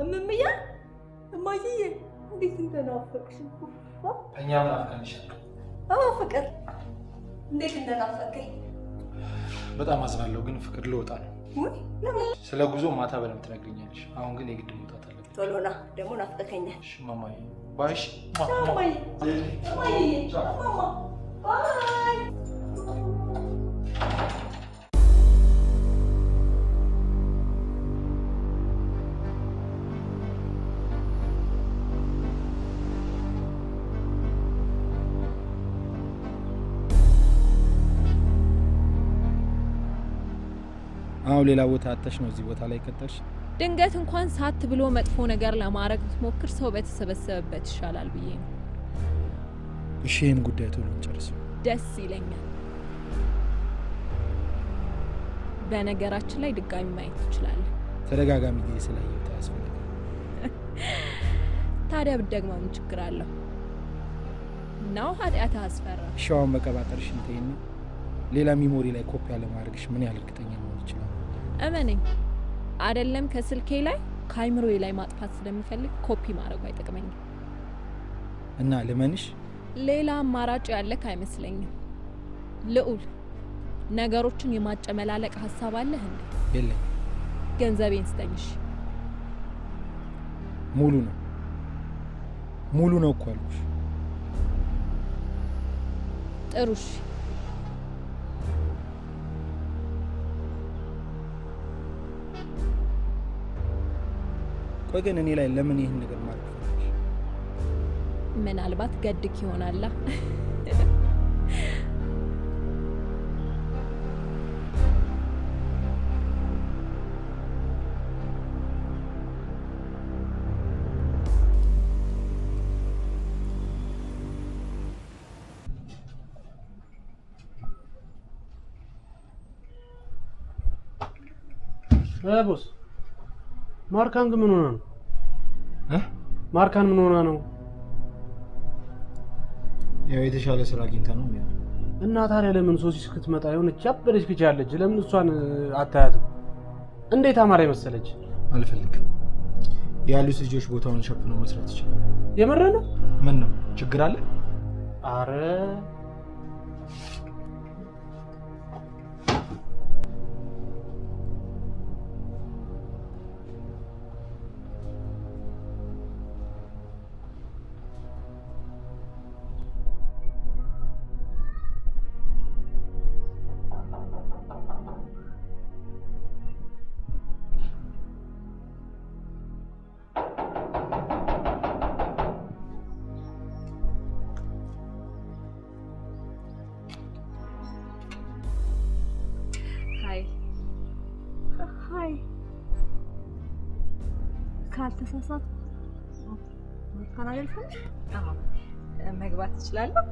እምምያ እማዬ እንዴት እንደናፈቅሽ። እኛም ናፍቀንሻል። አዎ ፍቅር እንዴት እንደናፈቀኝ በጣም አዝናለሁ። ግን ፍቅር ልወጣ ነው። ወይ ለምን? ስለ ጉዞ ማታ በደምብ ትነግሪኛለሽ። አሁን ግን የግድ መውጣት አለብኝ። ቶሎ ና ደግሞ ናፍቀኸኛል። እሺ ማማዬ ባይሽ። ማማዬ ማማዬ ማማ ባይ። አሁን ሌላ ቦታ አተሽ ነው እዚህ ቦታ ላይ ከተርሽ? ድንገት እንኳን ሳት ብሎ መጥፎ ነገር ለማድረግ ብትሞክር ሰው በተሰበሰበበት ይሻላል ብዬ ነው። እሺ ይሄን ጉዳይ ቶሎ እንጨርሰው። ደስ ይለኛል። በነገራችን ላይ ድጋሚ ማየት ትችላለህ። ተደጋጋሚ ጊዜ ስላየሁት ያስፈልጋል። ታዲያ ብትደግመው ምን ችግር አለው? ነው ኃጢአት አስፈራ። ሻውን መቀባጠርሽን ተይና ሌላ ሚሞሪ ላይ ኮፒ አለማድረግሽ ምን ያህል እርግጠኛ መሆን ይችላል? እመነኝ፣ አይደለም ከስልኬ ላይ ከአይምሮዬ ላይ ማጥፋት ስለምፈልግ ኮፒ ማድረግ አይጠቅመኝም። እና ልመንሽ? ሌላ አማራጭ ያለክ አይመስለኝም። ልዑል፣ ነገሮችን የማጨመላለቅ ሐሳብ አለህ እንዴ? የለኝም። ገንዘቤን ስጠኝሽ። ሙሉ ነው ሙሉ ነው እኮ አልኩሽ። ጥሩሽ ቆይ ግን እኔ ላይ ለምን ይሄን ነገር ማድረግ ፈለግሽ? ምናልባት ገድክ ይሆናላ። ቦስ ማርካን ግን ምን ሆነ ነው? ማርካን ምን ሆነ ነው? ያው የተሻለ ስራ አግኝታ ነው የሚሆነው። እና ታዲያ ለምን ሶሲ እስክትመጣ የሆነች ያበደች ልጅ አለች? ለምን እሷን አታያትም? እንዴት አማራ መሰለች? አልፈልግም። ያሉት ልጆች ቦታውን ሸፍነው መስራት ይችላል። የምር ነው? ምን ነው ችግር አለ? አረ ካልተሳሳት ማርካን አይደለም? አዎ መግባት እችላለሁ?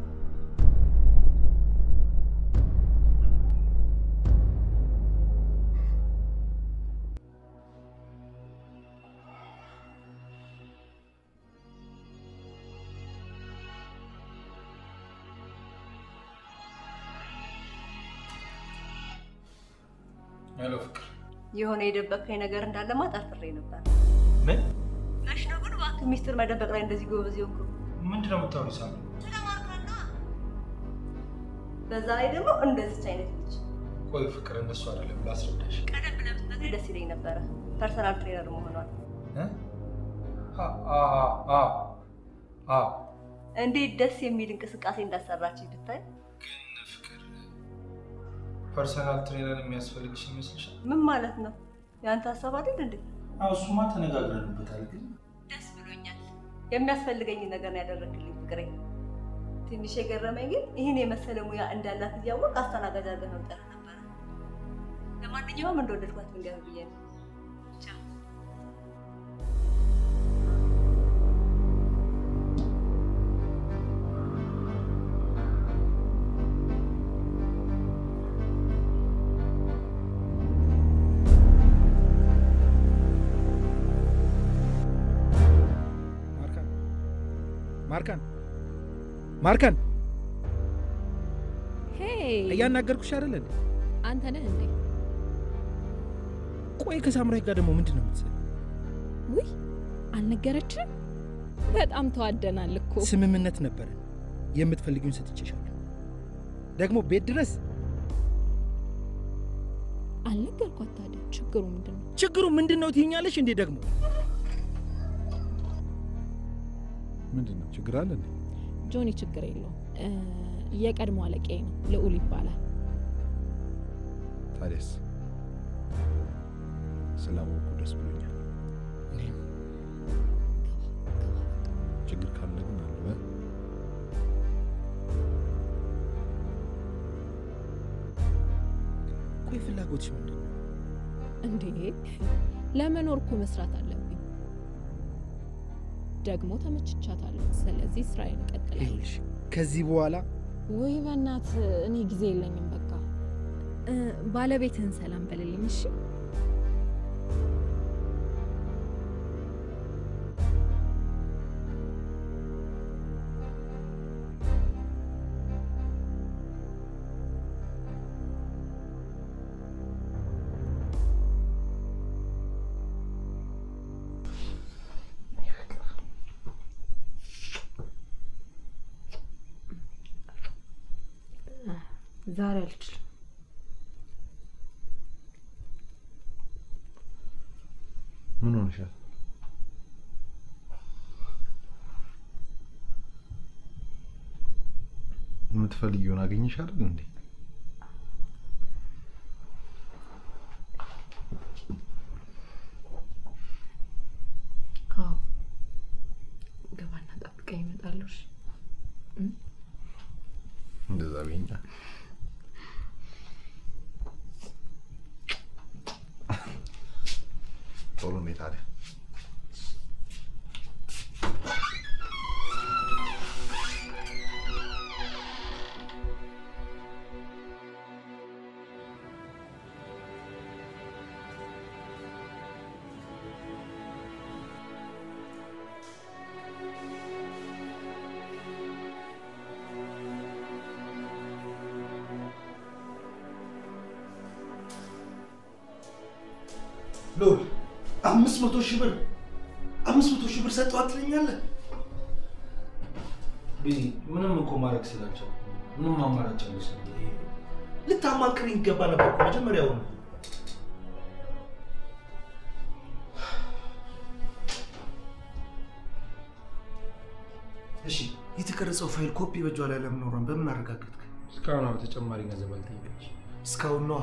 ሄሎ ፍቅር፣ የሆነ የደበቀኝ ነገር እንዳለማ ጠርጥሬ ነበር። ምን ነሽ ነው ግን እባክህ ሚስጥር መደበቅ ላይ እንደዚህ ጎበዝ ይወኩ። ምንድን ነው የምታወሪው? ሳሚ ስለማርካና በዛ ላይ ደግሞ እንደዚህ አይነት ልጅ። ቆይ ፍቅር እንደሱ አይደለም፣ ላስረዳሽ። ቀደም ብለህ ብትነግረኝ ደስ ይለኝ ነበረ። ፐርሰናል ትሬነር መሆኗን እንዴት ደስ የሚል እንቅስቃሴ እንዳሰራች ብታይ። ግን ፍቅር ፐርሰናል ትሬነር የሚያስፈልግሽ ይመስልሻል? ምን ማለት ነው? ያንተ ሀሳብ አይደል እንዴ? አዎ እሱማ ተነጋግረንበታል። ግን ደስ ብሎኛል። የሚያስፈልገኝ ነገር ነው ያደረግልኝ ፍቅሬ። ትንሽ የገረመኝ ግን ይህን የመሰለ ሙያ እንዳላት እያወቅ አስተናጋጅ አድርገህ መምጠር ነበረ። ለማንኛውም እንደወደድኳት ልንገርህ ብዬ ነው። ቻው። ማርካን ሄይ እያናገርኩሽ አይደል እንዴ? አንተ ነህ እንዴ? ቆይ ከሳምራይ ጋር ደግሞ ምንድነው የምትሰሪው? ውይ አልነገረችም? በጣም ተዋደናል እኮ። ስምምነት ነበረ። የምትፈልጊውን ሰጥቼሻለሁ። ደግሞ ቤት ድረስ አልነገርኳት። ታዲያ ችግሩ ምንድነው ትይኛለሽ እንዴ? ደግሞ ምንድነው ችግር አለ እንዴ? ጆኒ ችግር የለው። የቀድሞ አለቃዬ ነው፣ ልዑል ይባላል። ታዲያስ ስላወቁ ደስ ብሎኛል። ችግር ካለ ግን አለ። ቆይ ፍላጎትሽ ምንድነው እንዴ? ለመኖር እኮ መስራት አለብኝ። ደግሞ ተመችቻታለሁ። ስለዚህ ስራዬን እቀጥላለሁ። ከዚህ በኋላ ወይ በእናት እኔ ጊዜ የለኝም። በቃ ባለቤትህን ሰላም በልልኝ እሺ? ዛሬ አልችልም። ምን ሆነሻል? የምትፈልጊውን አገኘሽ አይደል እንዴ? አዎ ገባና ጠብቀኝ እመጣለሁ። እንደዛ በይኛ። ቶሎ ነው ታዲያ። ሎል 500 ሺህ ብር 500 ሺህ ብር ሰጠው አትለኛለህ? ቢዚ ምንም እኮ ማድረግ ስላቸው ምንም አማራጭ አልወሰድም። ልታማክረኝ ይገባ ነበር እኮ መጀመሪያው ነው። እሺ የተቀረጸው ፋይል ኮፒ በእጇ ላይ ለምኖረን በምን አረጋገጥክ? እስካሁን ነው ተጨማሪ ገንዘብ አልጠየቀች። እስካሁን ነው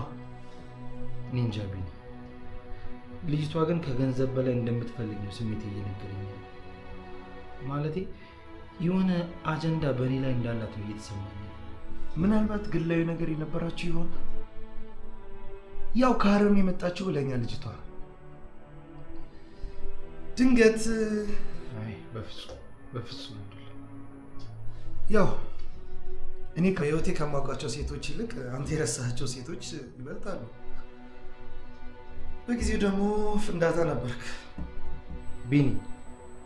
እኔ እንጃ ቢኒ። ልጅቷ ግን ከገንዘብ በላይ እንደምትፈልግ ነው ስሜት እየነገረኝ። ማለቴ የሆነ አጀንዳ በእኔ ላይ እንዳላት ነው እየተሰማኝ። ምናልባት ግላዊ ነገር የነበራችሁ ይሆን? ያው ከሀረም የመጣችው ብለኛል ልጅቷ። ድንገት አይ በፍጹም ያው እኔ ከህይወቴ ከማውቃቸው ሴቶች ይልቅ አንተ የረሳቸው ሴቶች ይበልጣሉ። በጊዜው ደግሞ ፍንዳታ ነበርክ ቢኒ።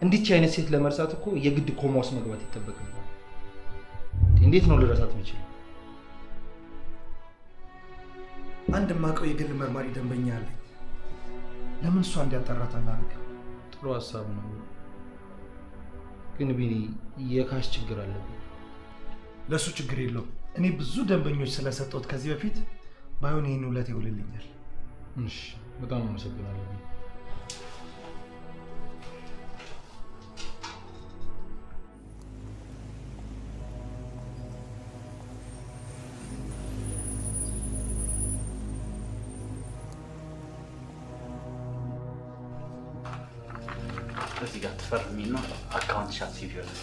እንዲች አይነት ሴት ለመርሳት እኮ የግድ ኮማ ውስጥ መግባት ይጠበቅብናል። እንዴት ነው ልረሳት የምችለው? አንድ ማቀው የግል መርማሪ ደንበኛ አለኝ። ለምን እሷ እንዲያጠራት አናደርግም? ጥሩ ሀሳብ ነው፣ ግን ቢኒ የካሽ ችግር አለብኝ። ለሱ ችግር የለውም። እኔ ብዙ ደንበኞች ስለሰጠሁት ከዚህ በፊት ባይሆን ይሄን ውለት ይውልልኛል። እሺ በጣም አመሰግናለሁ። እዚህ ጋር ትፈርሚና አካውንት ሻት ሲቪ ይሆናል።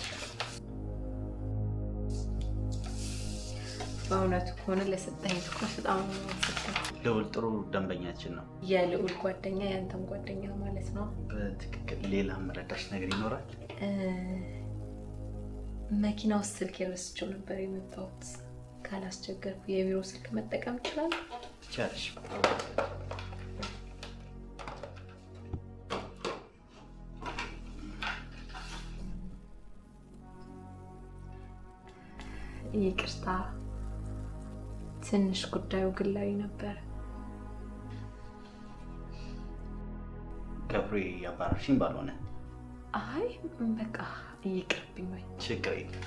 በእውነቱ ከሆነ ለሰጠኝ ትኩረት በጣም ነው የማመሰግነው። ልዑል ጥሩ ደንበኛችን ነው። የልዑል ጓደኛ ያንተም ጓደኛ ማለት ነው? በትክክል። ሌላ መረዳሽ ነገር ይኖራል? መኪና ውስጥ ስልክ ረስቼው ነበር የመጣሁት። ካላስቸገርኩ የቢሮ ስልክ መጠቀም እችላለሁ? ትችያለሽ። ይቅርታ፣ ትንሽ ጉዳዩ ግላዊ ነበር። ገብሬ ያባራሽኝ ባልሆነ? አይ በቃ ይቅርብኝ። ወይ ችግር የለም፣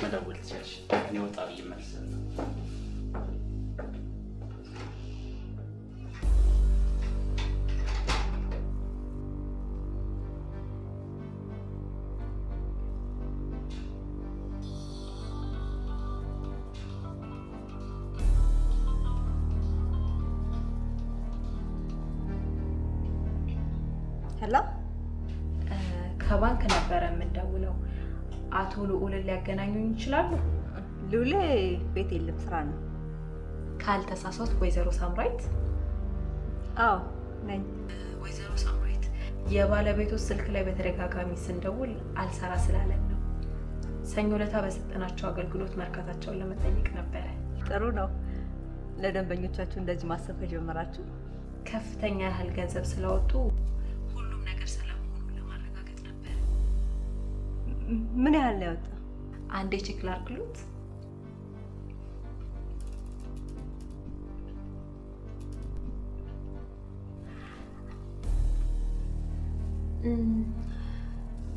መደወል ትችያለሽ። እኔ ወጣ ብዬ እመልሳለሁ። ሄሎ፣ ከባንክ ነበረ የምንደውለው። አቶ ልዑልን ሊያገናኙኝ ይችላሉ? ልዑል ቤት የለም፣ ስራ ነው። ካልተሳሳት ወይዘሮ ሳምራዊት? አዎ ነኝ። ወይዘሮ ሳምራዊት፣ የባለቤቱ ስልክ ላይ በተደጋጋሚ ስንደውል አልሰራ ስላለን ነው። ሰኞ ዕለት በሰጠናቸው አገልግሎት መርካታቸውን ለመጠየቅ ነበረ። ጥሩ ነው። ለደንበኞቻችሁ እንደዚህ ማሰብ ከጀመራችሁ ከፍተኛ ያህል ገንዘብ ስለወጡ ሁሉም ነገር ሰላም መሆኑን ለማረጋገጥ ነበር። ምን ያህል ነው ያወጣው? አንዴ ቼክ ላድርግሎት።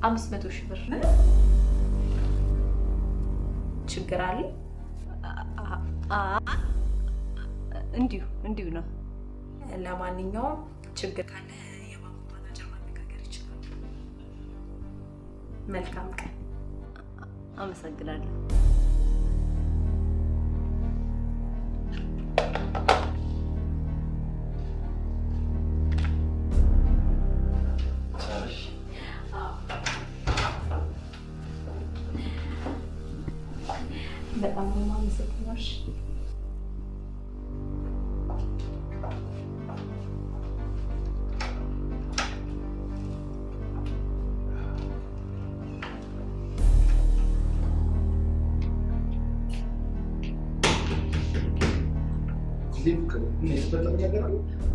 አምስት 500 ሺህ ብር። ችግር አለ? እንዲሁ ነው። ለማንኛውም ችግር ካለ የባንኩ ማናጀር ማነጋገር ይችላል። መልካም ቀን። አመሰግናለሁ። በጣም ነው የማመሰግነው።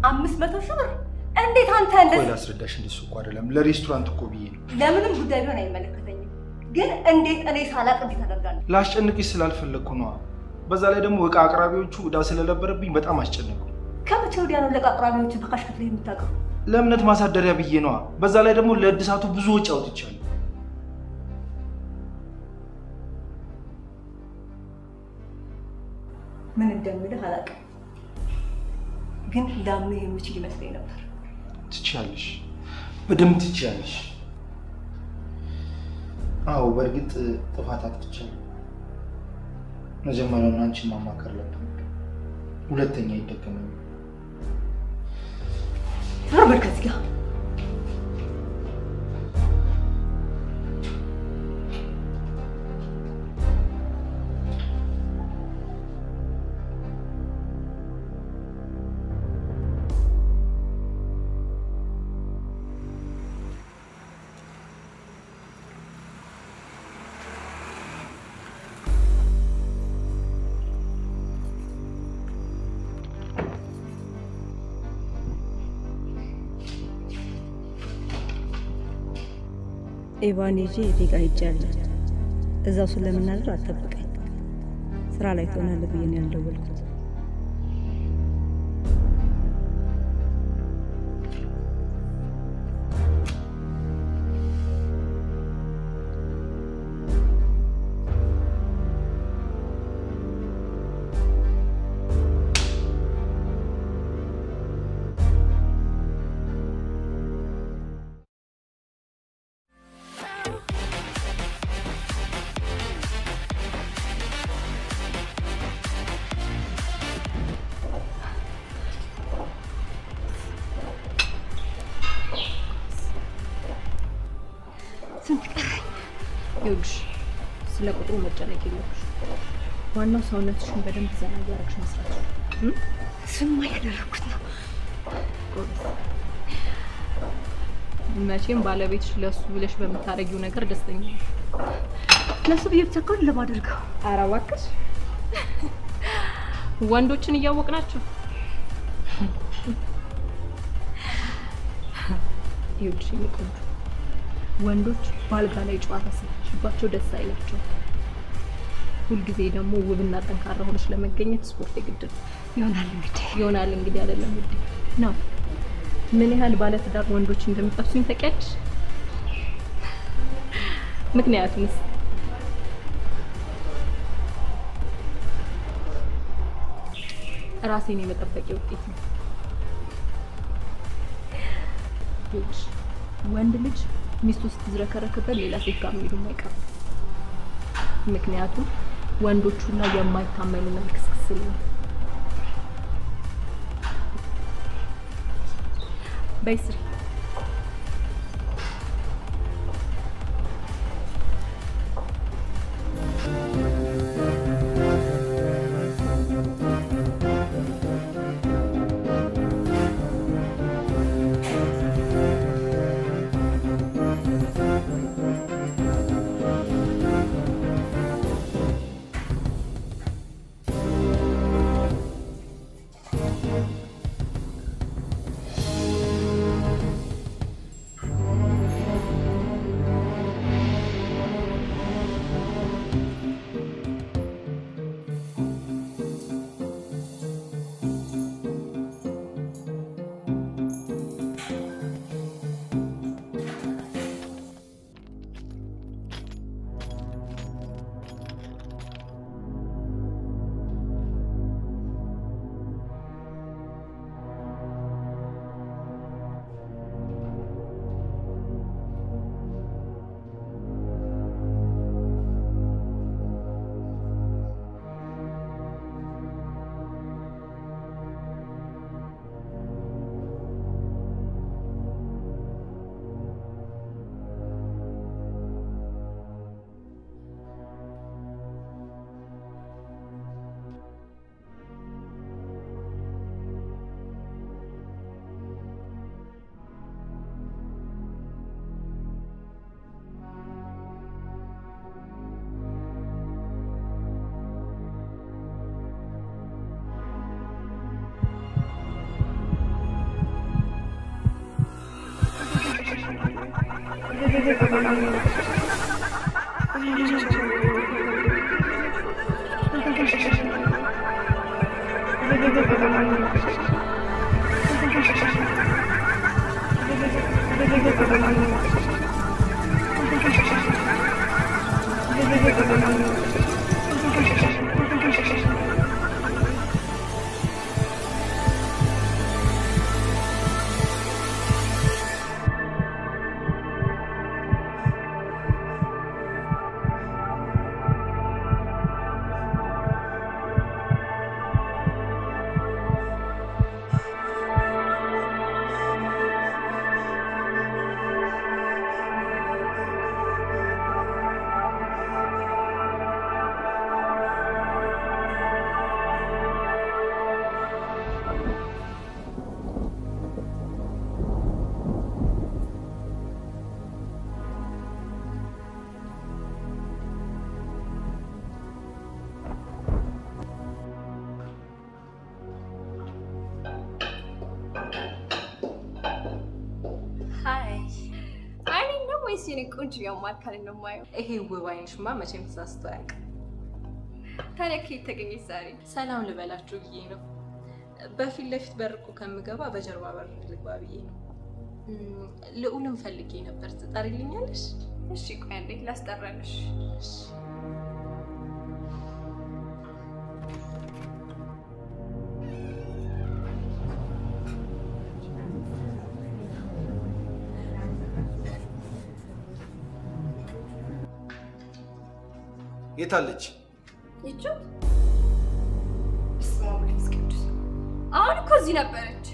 አምስት 500 ሺህ ብር እንዴት አንተ እንደዚህ? ቆይ ላስረዳሽ። እንደሱ እኮ አይደለም፣ ለሬስቶራንት እኮ ብዬ ነው። ለምንም ጉዳይ ቢሆን አይመለከተኝም፣ ግን እንዴት እኔ ሳላቅ እንዴት አደርጋለሁ? ላስጨንቅሽ ስላልፈለግኩ ነው። በዛ ላይ ደግሞ እቃ አቅራቢዎቹ ዕዳ ስለነበረብኝ በጣም አስጨነቁ። ከመቼ ወዲያ ነው ለእቃ አቅራቢዎችን በካሽ ከፍለህ የምታውቀው? ለእምነት ማሳደሪያ ብዬ ነዋ። በዛ ላይ ደግሞ ለእድሳቱ ብዙ ወጪ አውጥቻለሁ። ምን እንደምልህ አላውቅም፣ ግን ላምንህ የምችል ይመስለኝ ነበር። ትችያለሽ፣ በደምብ ትችያለሽ። አዎ በእርግጥ ጥፋት አጥፍቻለሁ። መጀመሪያውን አንቺን ማማከር ነበር። ሁለተኛ ይደገመኝ። አርበር ከዚህ ጋር ኤቫን ይዤ እዚህ ጋር ሄጃለሁ። እዛው ስለምናድር አትጠብቀኝ። ስራ ላይ ትሆናለህ ብዬ ነው ያልደወልኩት። ይኸውልሽ ስለ ቁጥሩ መጨነቅ የለብሽ። ዋናው ሰውነትሽን በደንብ ዘና እያደረግሽ መስራት ነው። ስማ ያደረኩት ነው። መቼም ባለቤትሽ ለሱ ብለሽ በምታረጊው ነገር ደስተኛ ነሽ። ለሱ ብዬ ብቻ እኮ ለማደርገው። ኧረ እባክሽ ወንዶችን እያወቅናቸው። ይኸውልሽ ቆንጆ ወንዶች ባልጋ ላይ ጨዋታ ሲባቸው ደስ አይላቸው። ሁልጊዜ ደግሞ ውብና ጠንካራ ሆነሽ ለመገኘት ስፖርት የግድ ነው። ይሆናል እንግዲህ አይደለም ውዴ ነው። ምን ያህል ባለትዳር ወንዶች እንደሚጠብሱኝ ታውቂያለሽ? ምክንያቱም ራሴን የመጠበቂያ ውጤት ነው። ወንድ ልጅ ሚስቱ ስትዝረከረክበት ሌላ ሴት ጋር መሄዱ አይቀርም። ምክንያቱም ወንዶቹና የማይታመኑና ልክስክስ ነው። በይስሪ የኔ ቆንጆ ያማካል ነው ማየው። ይሄ ውብ አይንሽማ መቼም ተሳስቶ አያውቅም። ታዲያ ከየት ተገኘሽ ዛሬ? ሰላም ልበላችሁ ብዬ ነው። በፊት ለፊት በርቁ ከምገባ በጀርባ በር ልግባ ብዬ ነው። ልዑልን ፈልጌ ነበር። ትጠሪልኛለሽ? እሺ ቆይ አንዴ ላስጠራልሽ። እሺ የታለች? ይቹት ስማው ልስከዱስ አሁን እኮ እዚህ ነበረች።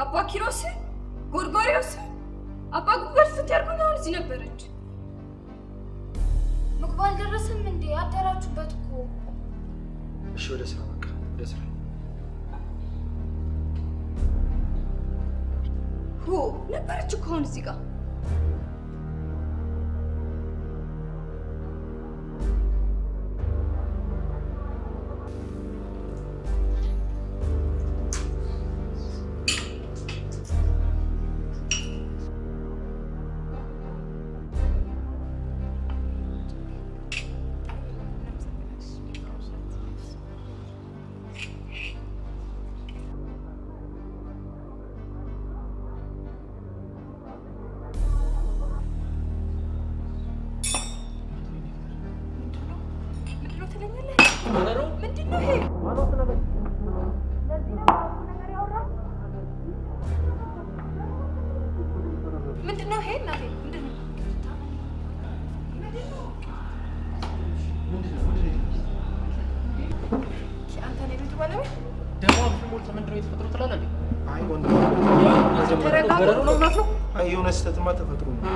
አባ ኪሮስ ጎርጎሪዮስ አባ ጉበር ስትያርጉ አሁን እዚህ ነበረች። ምግቡ አልደረሰም እንዴ? አደራችሁበት እኮ። እሺ ወደ ስራ በቃ ወደ ስራ። ነበረች እኮ አሁን እዚህ ጋር።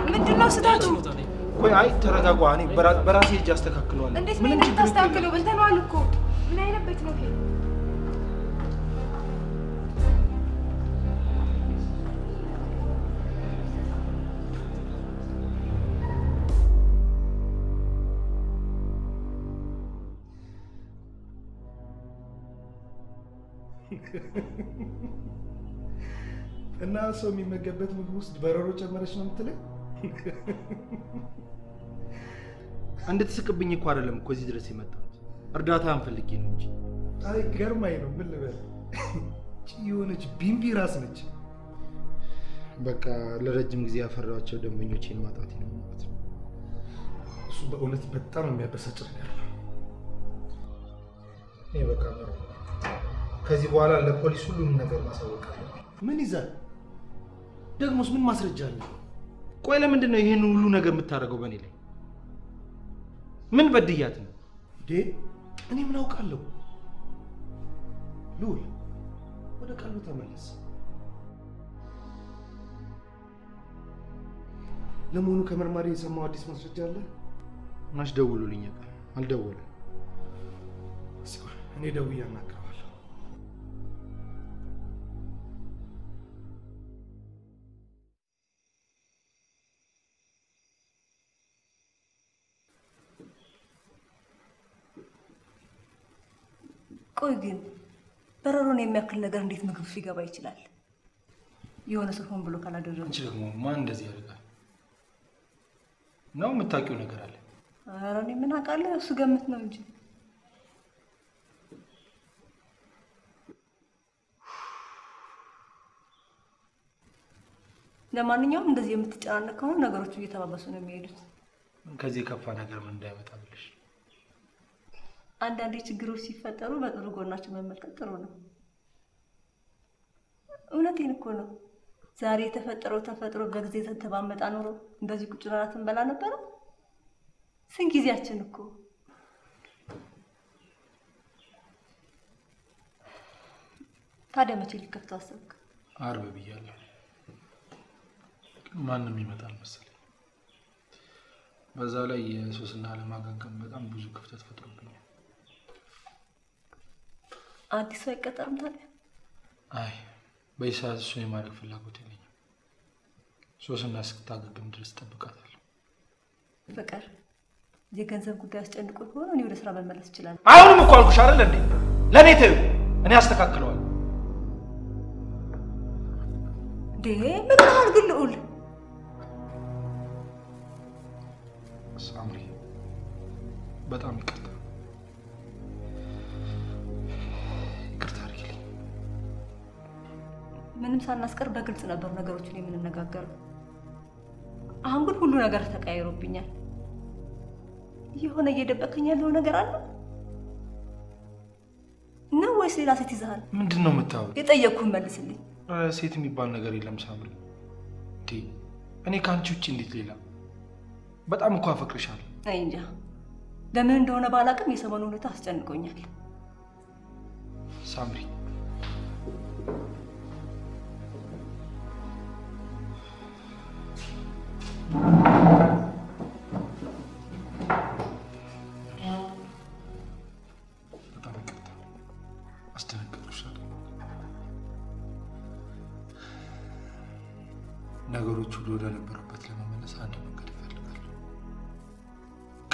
ምንድነው ስታቱ? ቆይ አይ ተረጋጓ። እኔ በራሴ እጅ አስተካክለዋለሁ። እንዴት ምን ታስተካክለው? በልተነዋል እኮ። ምን አይነት ቤት ነው ይሄ? እና ሰው የሚመገበት ምግብ ውስጥ በረሮ ጨመረች ነው የምትለኝ? እንድትስቅብኝ እኮ አይደለም እኮ እዚህ ድረስ የመጣሁት። እርዳታህን ፈልጌ ነው እንጂ። አይ ገርማኝ ነው። ምን ልበል? የሆነች ቢምቢ ራስ ነች። በቃ ለረጅም ጊዜ ያፈራኋቸው ደንበኞቼን ማጣት ነው ማለት ነው። እሱ በእውነት በጣም የሚያበሳጭ ነገር ነው። እኔ በቃ ከዚህ በኋላ ለፖሊስ ሁሉንም ነገር ማሳወቅ አለብኝ። ምን ይዛል? ደግሞስ ምን ማስረጃ አለ? ቆይ ለምንድን ነው ይሄን ሁሉ ነገር የምታደርገው በእኔ ላይ? ምን በድያት ነው እንዴ? እኔ ምን አውቃለሁ? ልዑል ወደ ቀልቡ ተመለስ። ለመሆኑ ከመርማሪ የሰማው አዲስ ማስረጃ አለ? ማሽ ደውሉልኝ። አልደወለም። እኔ ደውዬ አናግረዋለሁ። ቆይ ግን በረሮን የሚያክል ነገር እንዴት ምግብ ሊገባ ይችላል? የሆነ ሰው ሆን ብሎ ካላደረገ አንቺ ደግሞ ማን እንደዚህ ያደርጋል? ነው የምታውቂው ነገር አለ? ኧረ እኔ ምን አውቃለሁ? እሱ ገምት ነው እንጂ። ለማንኛውም እንደዚህ የምትጨናነቅ ከሆነ ነገሮቹ እየተባባሱ ነው የሚሄዱት። ከዚህ ከፋ ነገር ምን እንዳይመጣብሽ። አንዳንዴ ችግሮች ሲፈጠሩ በጥሩ ጎናቸው መመልከት ጥሩ ነው። እውነቴን እኮ ነው። ዛሬ የተፈጠረው ተፈጥሮ በጊዜ ተባመጣ ኖሮ እንደዚህ ቁጭ ብለን እንበላ ነበር። ስንት ጊዜያችን እኮ። ታዲያ መቼ ሊከፍተው አሰብክ? አርብ ብያለሁ። ማንም ይመጣል መሰለኝ። በዛ ላይ የሶስና ለማገገም በጣም ብዙ ክፍተት ፈጥሮብኛል። አዲስ ሰው አይቀጠርም ታዲያ? አይ በይሳት እሱን የማድረግ ፍላጎት የለኝም። ሶስና እስክታገግም ድረስ ጠብቃታለሁ። ፍቅር የገንዘብ ጉዳይ አስጨንቆ ከሆነ እኔ ወደ ስራ መመለስ እችላለሁ። አሁንም እኮ አልኩሽ አይደል እንዴ? ለኔ ተይው፣ እኔ አስተካክለዋለሁ። ምን ያህል ግን ልዑል ሳምሪ በጣም ይቅርታ አድርጊልኝ። ምንም ሳናስቀር በግልጽ ነበር ነገሮችን የምንነጋገረው። አሁን ግን ሁሉ ነገር ተቀያይሮብኛል። የሆነ እየደበከኝ ያለው ነገር አለ ነው ወይስ ሌላ ሴት ይዘሃል? ምንድን ነው የምታወሪው? የጠየቅኩህን መልስልኝ። ሴት የሚባል ነገር የለም ሳምሪ። እኔ ከአንቺ ውጭ እንዴት ሌላ? በጣም እኮ አፈቅርሻለሁ። አይ እንጃ ለምን እንደሆነ ባላቅም የሰሞኑ ሁኔታ አስጨንቆኛል። ሳምሪ በጣም ይቅርታ አስደነገጥኩሽ። ነገሮች ሁሉ ወደ ነበሩበት ለመመለስ አንድ መንገድ እፈልጋለሁ።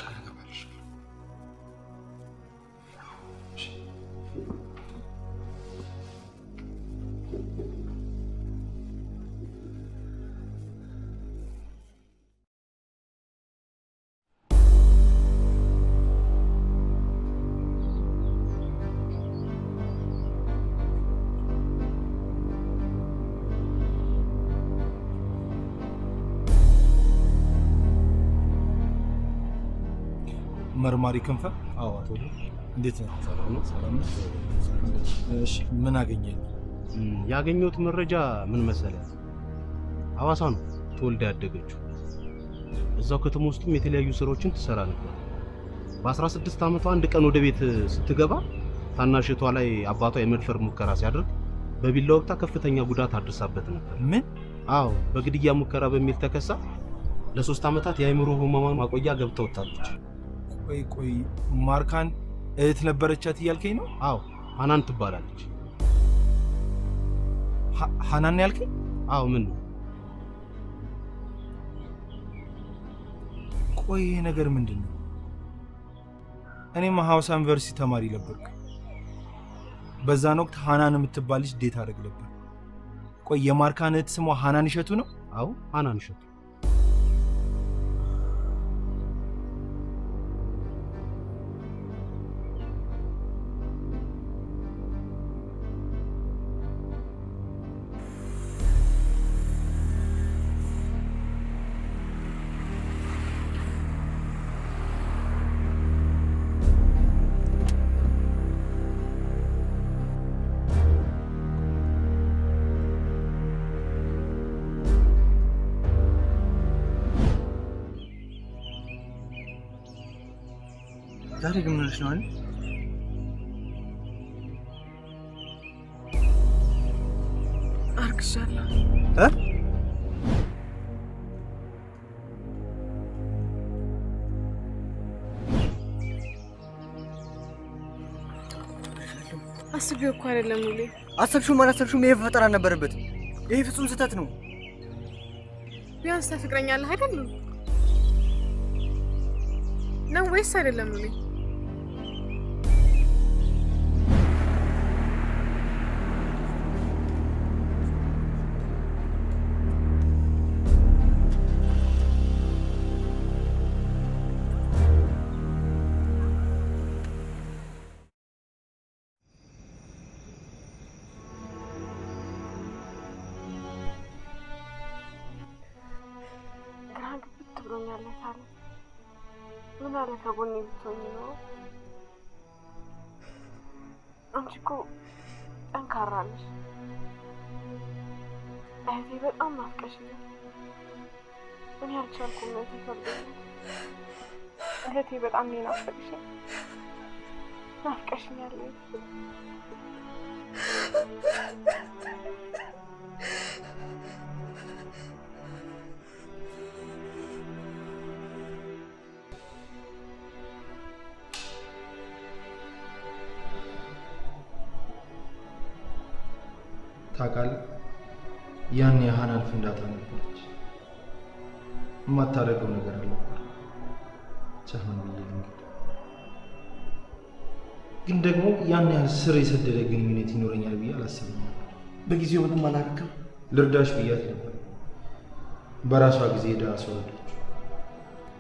ቃል እገባልሻለሁ። መርማሪ ክንፈ? አዎ አቶ ደ እንዴት ነው? ሰላም ነው? ሰላም ነው። እሺ ምን አገኘህ? ያገኘሁት መረጃ ምን መሰለህ? ሐዋሳ ነው ተወልዳ ያደገችው። እዛው ከተማ ውስጥም የተለያዩ ስራዎችን ትሰራ ነበር። በ16 ዓመቷ አንድ ቀን ወደ ቤት ስትገባ ታናሽቷ ላይ አባቷ የመድፈር ሙከራ ሲያደርግ በቢላ ወቅታ ከፍተኛ ጉዳት አድርሳበት ነበር። ምን? አዎ በግድያ ሙከራ በሚል ተከሳ ለ3 ዓመታት የአእምሮ ህሙማን ማቆያ ገብታ ወጣለች። ቆይ ማርካን እህት ነበረቻት እያልከኝ ነው? አዎ ሐናን ትባላለች። ሐናን ያልከኝ? አዎ ምን ነው? ቆይ ይሄ ነገር ምንድነው? እኔም ሐዋሳ ዩኒቨርሲቲ ተማሪ ነበርኩ። በዛን ወቅት ሐናን የምትባል ልጅ ዴት አደረግ ነበር። ቆይ የማርካን እህት ስሟ ሐናን እሸቱ ነው? አዎ ሐናን እሸቱ። ዛሬ ግን ምን ነው አይደል? አርግሻለሁ። አስቤው እኮ አይደለም ሉሌ። አሰብሽው ማለት አሰብሽው ይሄ ፈጠራ ነበረበት። ይሄ ፍጹም ስህተት ነው። ቢያንስ ታፈቅረኛለህ አይደል? ነው ወይስ አይደለም ሉሌ? ትለኛለህ ሳለ ምን አለ ከጎኔ ብትሆኚ ነው? አንቺ እኮ ጠንካራ ነሽ። እህቴ በጣም ናፍቀሽኛል። እኔ አልቻልኩም ነው ይፈልገኛል። እህቴ በጣም ነው ናፍቀሽኝ። ናፍቀሽኛል። ታውቃለህ ያን የሃናን ፍንዳታ ነበረች። የማታደርገው ነገር አልነበር። ቻህን ግን ደግሞ ያን ያህል ስር የሰደደ ግንኙነት ይኖረኛል ብዬ አላሰብም ነበር። በጊዜው ምንም አላደረግም። ልርዳሽ ብያት ነበር። በራሷ ጊዜ ሄዳ አስወረደችው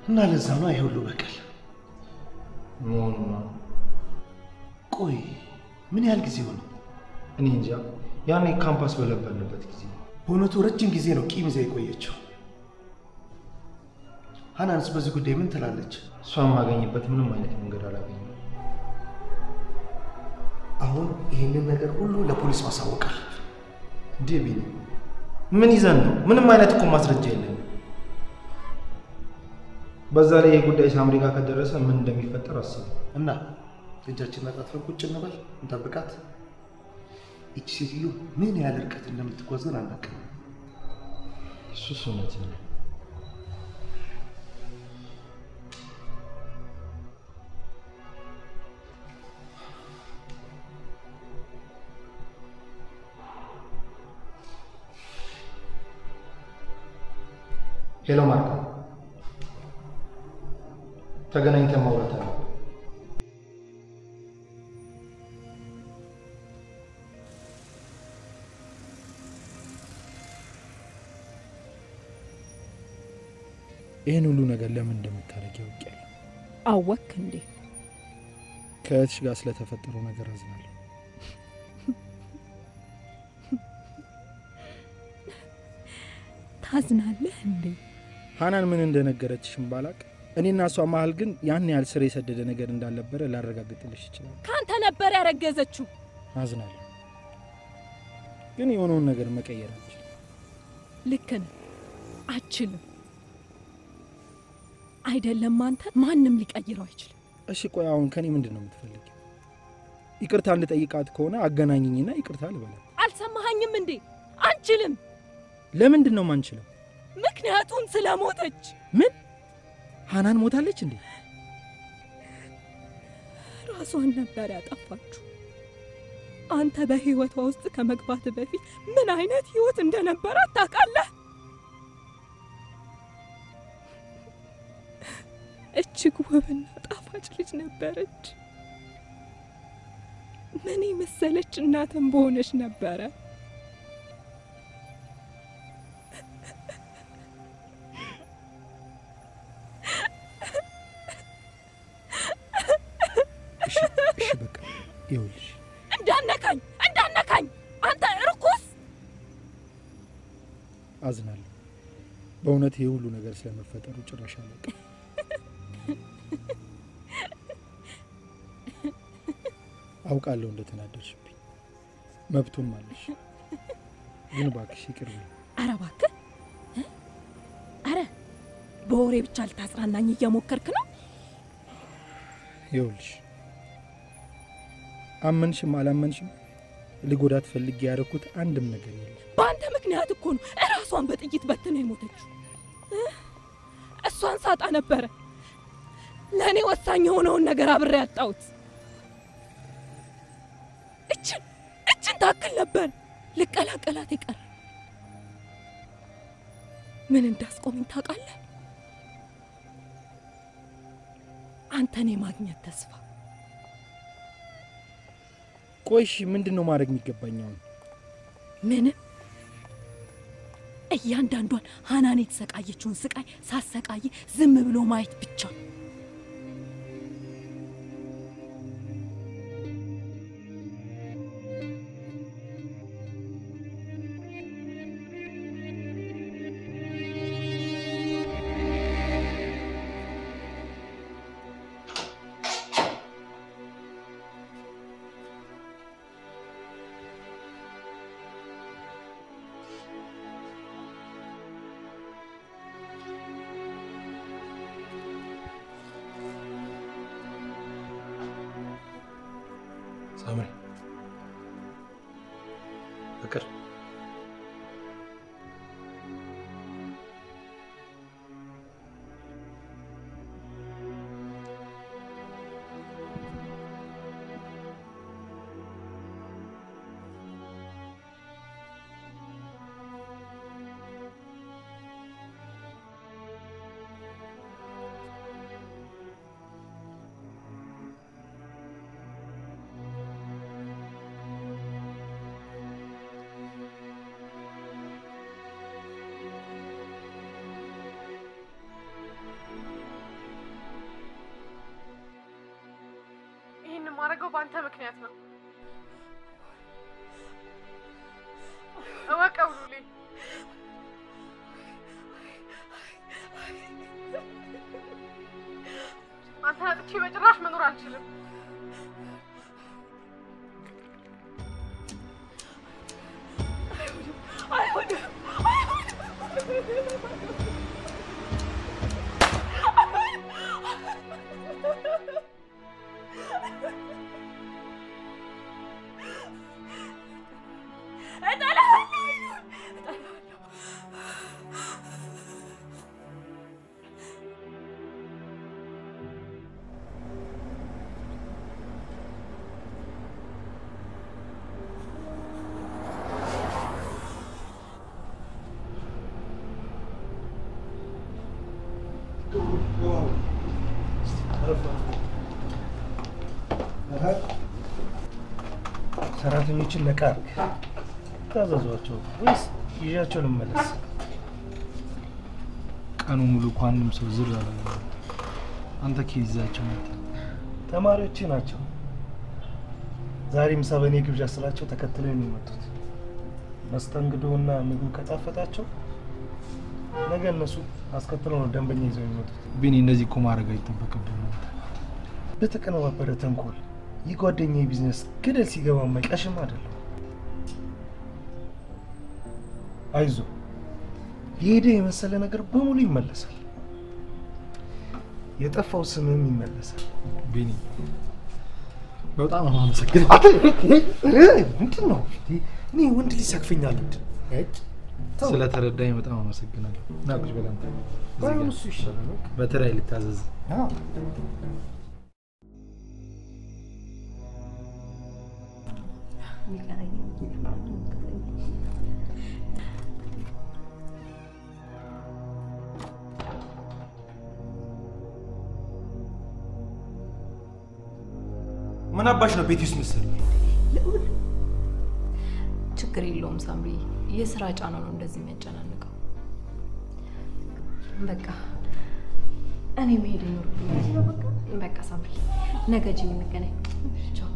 እና ለዛ ነው ይሄ ሁሉ በቀል መሆኑ ነው። ቆይ ምን ያህል ጊዜ ሆነ? እኔ እንጃ። ያኔ ካምፓስ በነበርንበት ጊዜ። በእውነቱ ረጅም ጊዜ ነው ቂም ይዛ የቆየችው። ሃናንስ በዚህ ጉዳይ ምን ትላለች? እሷን ማገኝበት ምንም አይነት መንገድ አላገኘም። አሁን ይህንን ነገር ሁሉ ለፖሊስ ማሳወቅ አለብን። ዴቪድ ምን ይዘን ነው? ምንም አይነት እኮ ማስረጃ የለም። በዛ ላይ ይሄ ጉዳይ ሳምሪ ጋር ከደረሰ ምን እንደሚፈጠር አስብ እና እጃችንን አጣጥፈን ቁጭ እንበል እንጠብቃት። እቺ ሴትዮ ምን ያህል ርቀት እንደምትጓዝ ግን አናውቅም። እሱስ እውነት ነው። ሄሎ ማርካ፣ ተገናኝተን ማውራት አለ። ይሄን ሁሉ ነገር ለምን እንደምታረጊ ያውቃለሁ። አወክ እንዴ? ከእህትሽ ጋር ስለተፈጠረው ነገር አዝናለሁ። ታዝናለህ እንዴ? ሃናን ምን እንደነገረችሽም ባላቅ እኔና እሷ መሀል ግን ያን ያህል ስር የሰደደ ነገር እንዳልነበረ ላረጋግጥልሽ ይችላል። ካንተ ነበር ያረገዘችው። አዝናለሁ፣ ግን የሆነውን ነገር መቀየር አልችልም። ልክ ነህ፣ አችልም። አይደለም አንተ፣ ማንም ሊቀይረው አይችልም። እሺ ቆይ አሁን ከኔ ምንድነው የምትፈልጊው? ይቅርታ እንድጠይቃት ከሆነ አገናኝኝና ይቅርታ ልበላት። አልሰማኸኝም እንዴ? አንችልም። ለምንድን ነው ማንችለው? ምክንያቱም ስለሞተች። ምን? ሃናን ሞታለች እንዴ? ራሷን ነበር ያጠፋችው። አንተ በህይወቷ ውስጥ ከመግባት በፊት ምን አይነት ህይወት እንደነበራት ታውቃለህ? እጅግ ውብና ጣፋጭ ልጅ ነበረች። ምን የመሰለች እናትም በሆነች ነበረ። እሺ በቃ ይኸውልሽ፣ እንዳነካኝ አንተ እርኩስ። አዝናለሁ በእውነት ይሄ ሁሉ ነገር ስለመፈጠሩ ጭራሽ አላውቅም። አውቃለሁ እንደተናደድሽብኝ፣ መብቱም አለሽ። ግን እባክሽ ይቅር በይኝ። ኧረ እባክህ፣ ኧረ በወሬ ብቻ ልታጽናናኝ እየሞከርክ ነው። ይኸውልሽ አመንሽም አላመንሽም ልጎዳት ፈልጌ ያደረኩት አንድም ነገር የለም። በአንተ ምክንያት እኮ ነው እራሷን በጥይት በትና የሞተችው። እሷን ሳጣ ነበረ ለእኔ ወሳኝ የሆነውን ነገር አብሬ ያጣሁት። እችን ታክል ነበር ልቀላቀላት የቀረ። ምን እንዳስቆመኝ ታውቃለህ? አንተን የማግኘት ተስፋ። ቆይሽ ምንድነው ማድረግ የሚገባኝ አሁን? ምንም። እያንዳንዷን ሃናን የተሰቃየችውን ስቃይ ሳሰቃይ ዝም ብሎ ማየት ብቻ ነው። ሳምሪ ፍቅር ማረገው ባንተ ምክንያት ነው እወቀው ሉሊ አንተ አጥቼ በጭራሽ መኖር አልችልም አይሆንም ሰራተኞችን ነቃ አድርግ ታዘዟቸው ወይስ ይዣቸው ልመለስ? ቀኑ ሙሉ ኳንም ሰው ዝር አላለ። አንተ ከይዛቸው መጣ ተማሪዎች ናቸው። ዛሬ ምሳ በኔ ግብዣ ስላቸው ተከትለው ነው የመጡት። መስተንግዶና ምግቡ ከጣፈጣቸው ነገ እነሱ አስከትለው ነው ደንበኛ ይዘው የሚመጡት። ቢኒ እንደዚህ እኮ ማድረግ አይጠበቅብህም። በተቀነባበረ ተንኮል የጓደኛዬ ቢዝነስ ገደል ሲገባ ማይቀሽም አይደለም። አይዞ የሄደ የመሰለ ነገር በሙሉ ይመለሳል። የጠፋው ስምም ይመለሳል። ቢኒ በጣም አመሰግናለሁ። ምንድን ነው እኔ ወንድ ልጅ ያክፈኛል እንዴ? ስለተረዳኝ በጣም አመሰግናለሁ። ና ቁጭ በል አንተ። ባይሆን እሱ ይሻላል። በተራይ ልታዘዝ። ምን አባሽ ነው ቤት ውስጥ መሰል? ችግር የለውም ሳምሪ፣ የስራ ጫና ነው እንደዚህ የሚያጨናንቀው። በቃ እኔ መሄድ ይኖርብኛል። በቃ ሳምሪ፣ ነገ ጂም እንገናኝ። ቻው።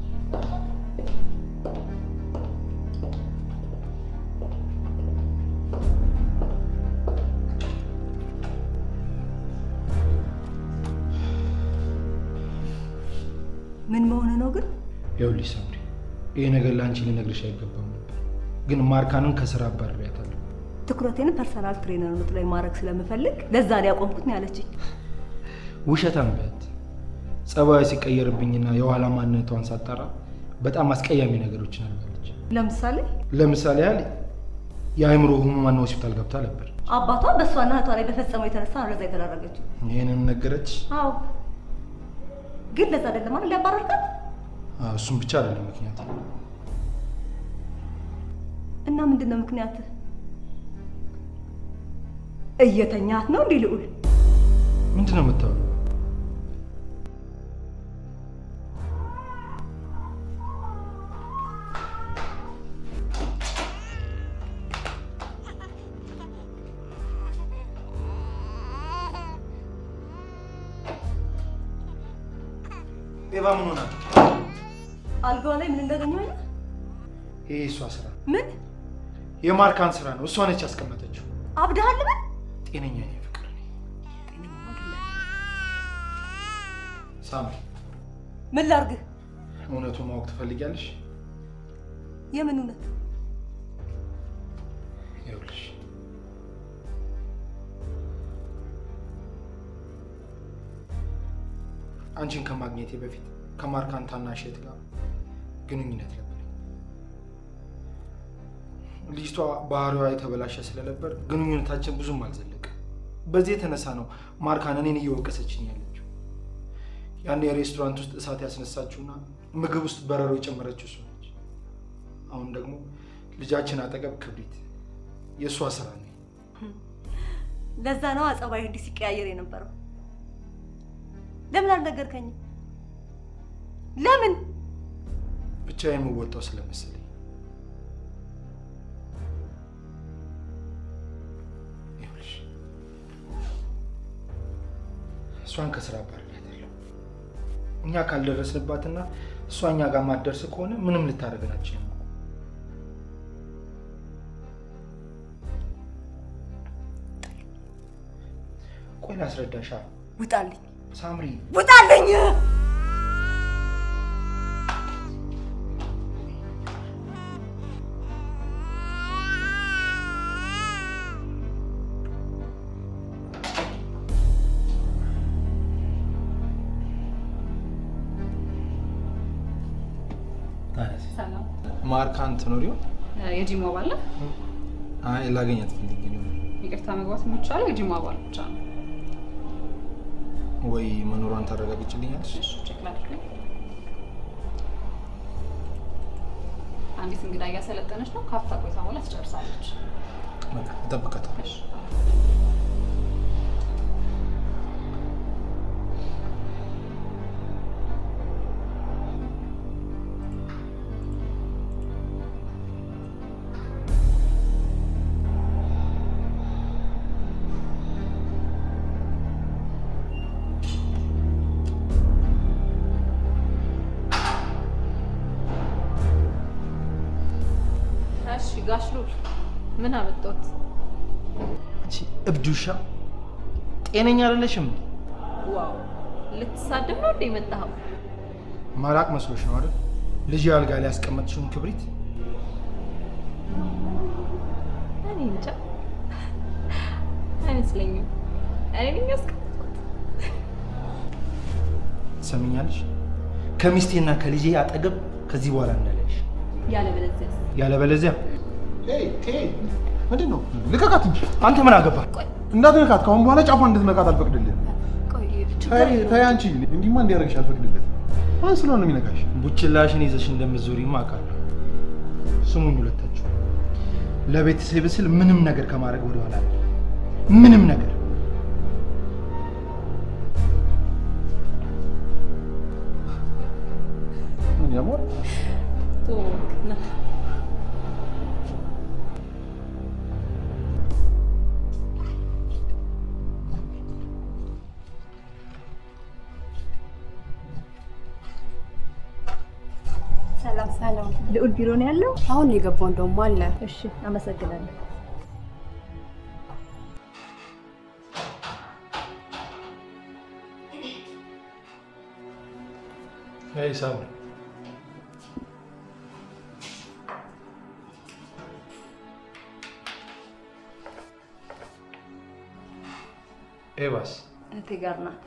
ምን መሆን ነው ግን? ይኸውልሽ ሳምሪ፣ ይሄ ነገር ላንቺ ልነግርሽ አይገባም ነበር፣ ግን ማርካንን ከስራ አባርሪያታለሁ። ትኩረቴን ፐርሰናል ትሬነርነት ላይ ማድረግ ስለምፈልግ ለዛ ነው ያቆምኩት ነው ያለችኝ። ውሸታም በት ጸባይ ሲቀየርብኝና የኋላ ማንነቷን ሳጣራ በጣም አስቀያሚ ነገሮችን አድርጋለች። ለምሳሌ ያህል የአእምሮ ህሙማን ሆስፒታል ገብታ ነበር። አባቷ በእሷና እህቷ ላይ በፈጸመው የተነሳ ነው ለዛ የተዳረገችው። ይሄንን ነገረች? አዎ። ግን ለዛ አይደለም አይደል ያባረርካት? እሱም ብቻ አይደለም ምክንያት። እና ምንድነው ምክንያት? እየተኛት ነው እንዴ ልዑል? ምንድነው የምታወራው? ኤቫ ምን ሆና? አልጋው ላይ ምን እንዳገኘው አይደል? ይሄ እሷ ስራ። ምን? የማርካን ስራ ነው። እሷ ነች ያስቀመጠችው። አብደሃል በል። ጤነኛ ነኝ ፍቅር ነኝ። ሳምሪ፣ ምን ላርግ? እውነቱን ማወቅ ትፈልጊያለሽ? የምን እውነት? ይኸውልሽ አንቺን ከማግኘቴ በፊት ከማርካን ታናሽ እህት ጋር ግንኙነት ነበር። ልጅቷ ባህሪዋ የተበላሸ ስለነበር ግንኙነታችን ብዙም አልዘለቀ። በዚህ የተነሳ ነው ማርካን እኔን እየወቀሰችኝ ያለችው። ያን የሬስቶራንት ውስጥ እሳት ያስነሳችውና ምግብ ውስጥ በረሮ የጨመረችው እሷ ነች። አሁን ደግሞ ልጃችን አጠገብ ክብሪት የእሷ ስራ ነው። ለዛ ነው አጸባይ እንዲህ ሲቀያየር የነበረው። ለምን አልነገርከኝም? ለምን? ብቻ የምወጣው ስለመሰለኝ። ይኸውልሽ እሷን ከስራ አባርሪያታለሁ። እኛ ካልደረስንባትና እሷ እኛ ጋር ማትደርስ ከሆነ ምንም ልታደርገን አትችልም። ቆይ ላስረዳሻ። ውጣልኝ ሳምሪ፣ ውጣልኝ! ሰላም ማርካን ትኖሪው? የጂሞ አባል ነህ? አይ ላገኛት ፈልጌ ነው። ይቅርታ መግባት የሚቻለው የጂሞ አባል ብቻ ነው። ወይ መኖሯን ታረጋግጭልኛለሽ? እሺ ቼክ ላድርግ። አንዲት እንግዳ እያሰለጠነች ነው። ካፍታ ቆይታ በኋላ ትጨርሳለች። በቃ እጠብቃታለሁ። ጋሽ ሉል ምን አመጣት? አንቺ እብዱሻ ጤነኛ አይደለሽም። ዋው ልትሳደብ ነው እንዴ የመጣኸው? ማራቅ መስሎሽ ነው አይደል? ልጅ አልጋ ላይ ያስቀመጥሽውን ክብሪት እኔ እንጃ አይመስለኝም። እኔ ነኝ ያስቀመጥኩት። ሰምኛለሽ? ከሚስቴና ከልጄ አጠገብ ከዚህ በኋላ እንዳለሽ። ያለበለዚያ ምንድን ነው? ልቀቃት እንጂ። አንተ ምን አገባህ? እንዳትነካት። ከአሁን በኋላ ጫፏን እንድትነካት አልፈቅድልህም። ተይ አንቺ። እንዲህማ እንዲያደርግሽ አልፈቅድልህም። ማን ስለሆነ ነው የሚነካሽ? ቡችላሽን ይዘሽ እንደምትዞሪማ አውቃለሁ። ስሙኝ ሁለታችሁ፣ ለቤተሰብ ስል ምንም ነገር ከማድረግ ወደኋላ አለ። ምንም ነገር ምን ያሞር ቶክና ሰላም ልዑል ቢሮ ነው ያለው? አሁን የገባው እንደውም አለ። እሺ አመሰግናለሁ። Hey Sam. ኤቫስ እህቴ ጋር ናት።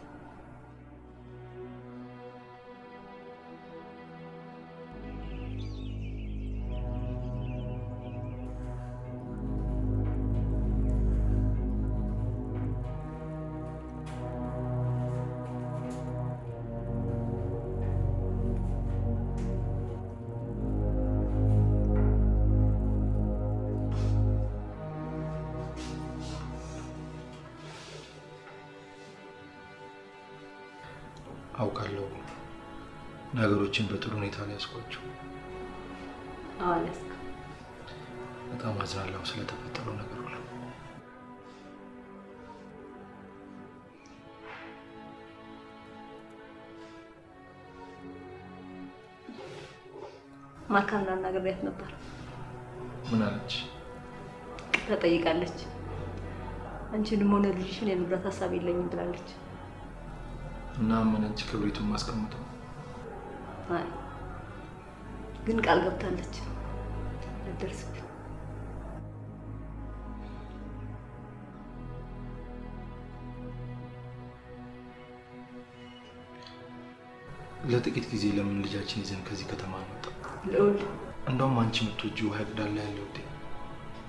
አውቃለሁ ነገሮችን በጥሩ ሁኔታ ላይ ያስቆጩ። አለስ በጣም አዝናለሁ ስለተፈጠረው ነገር ሁሉ። ማርካን አናግሬያት ነበር። ምን አለች? ተጠይቃለች። አንቺንም ሆነ ልጅሽን የንብረት ሀሳብ የለኝም ብላለች። እና ምን እንጂ ክብሪቱን ማስቀመጠው? አይ ግን ቃል ገብታለች ልደርስብኝ። ለጥቂት ጊዜ ለምን ልጃችን ይዘን ከዚህ ከተማ አንወጣ? ልዑል እንደውም አንቺ የምትወጂው ሀይቅ ዳር ላይ ያለው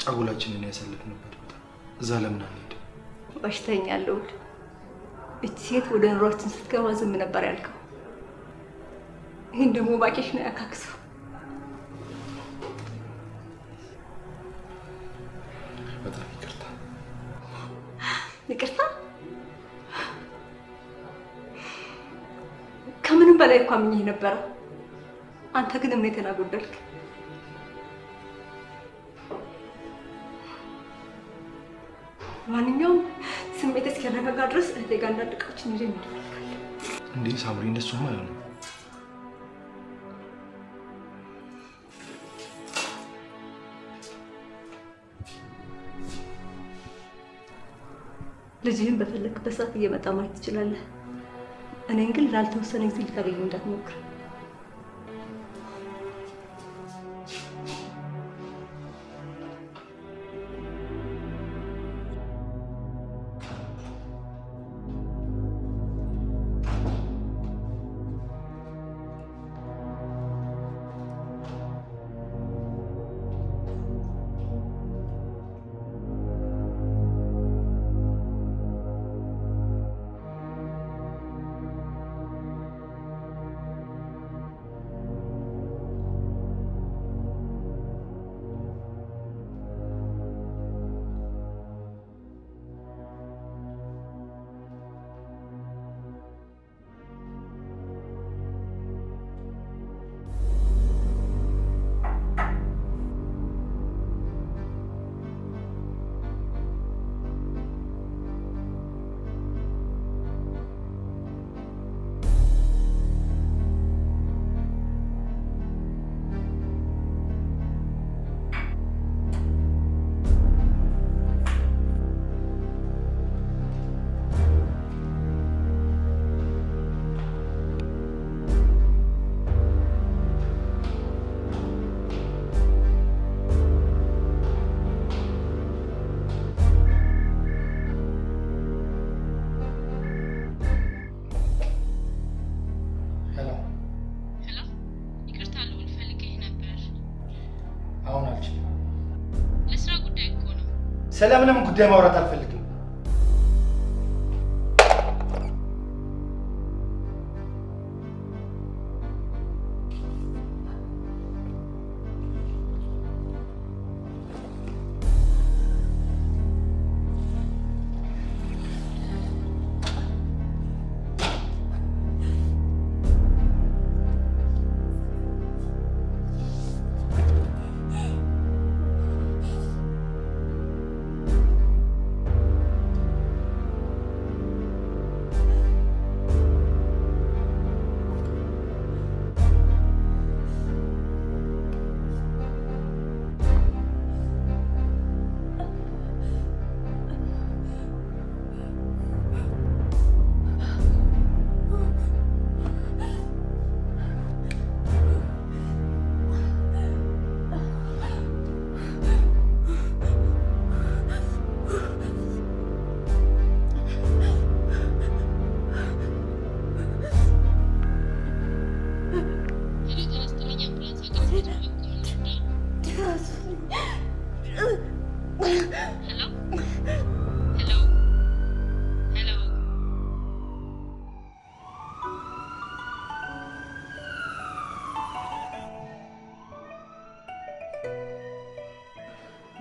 ጫጉላችንን ያሳለፍንበት ቦታ እዛ ለምን አንሄድ? በሽተኛ ልዑል እቺ ሴት ወደ ኑሯችን ስትገባ ዝም ነበር ያልከው። ይህን ደግሞ ባቄሽ ነው ያካክሰው። በጣም ይቅርታ። ይቅርታ? ከምንም በላይ እኮ አምኜህ ነበረ። አንተ ግን እምነቴን አጎደልክ። ማንኛውም ስሜት እስኪረጋጋ ድረስ እህቴ ጋር አንዳንድ ዕቃዎችን ይዤ መሄድ እፈልጋለሁ። እንዴ ሳምሪ፣ እንደሱማ አይሆንም። ልጅህን በፈለክበት ሰዓት እየመጣ ማየት ትችላለህ። እኔን ግን ላልተወሰነ ጊዜ ልታገኘው እንዳትሞክር። ስለምንም ጉዳይ ማውራት አልፈልግም።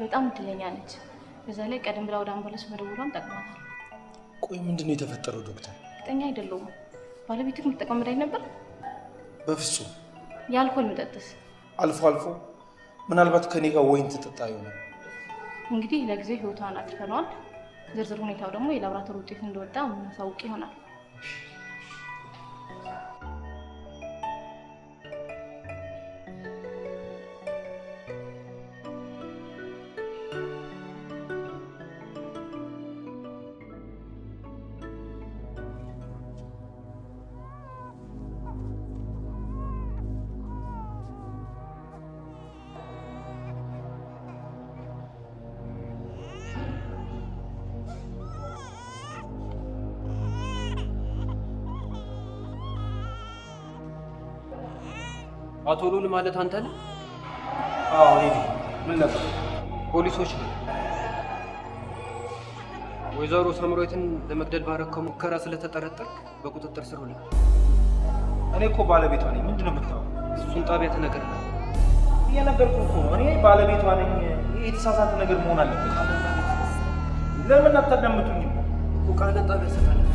በጣም እድለኛ ነች። በዛ ላይ ቀደም ብላ ወደ አምቡላንስ መደወሏን ጠቅማታል። ቆይ ምንድነው የተፈጠረው ዶክተር? እርግጠኛ አይደለሁም። ባለቤትህ የምትጠቀም መድኃኒት ነበር? በፍጹም። የአልኮል መጠጥስ? አልፎ አልፎ ምናልባት ከኔ ጋር ወይን ትጠጣ ይሆናል። እንግዲህ ለጊዜው ህይወቷን አጥፍተነዋል። ዝርዝር ሁኔታው ደግሞ የላብራቶሪ ውጤት እንደወጣ የምናሳውቅ ይሆናል። አቶ ሉል ማለት አንተ ነህ? አዎ እኔ ነኝ። ምን ነበር? ፖሊሶች ነው ወይዘሮ ሳምራዊትን ለመግደል ባረከው ሙከራ ስለተጠረጠርክ በቁጥጥር ስር ሆነ። እኔ እኮ ባለቤቷ ነኝ። ምንድነው የምታወራው? እሱን ጣቢያ ተነግረናል። እየነገርኩህ እኮ ነው። እኔ ባለቤቷ ነኝ። ይሄ የተሳሳተ ነገር መሆን አለበት። ለምን አታዳምጡኝ? ቃል ጣቢያ ሰጣለች።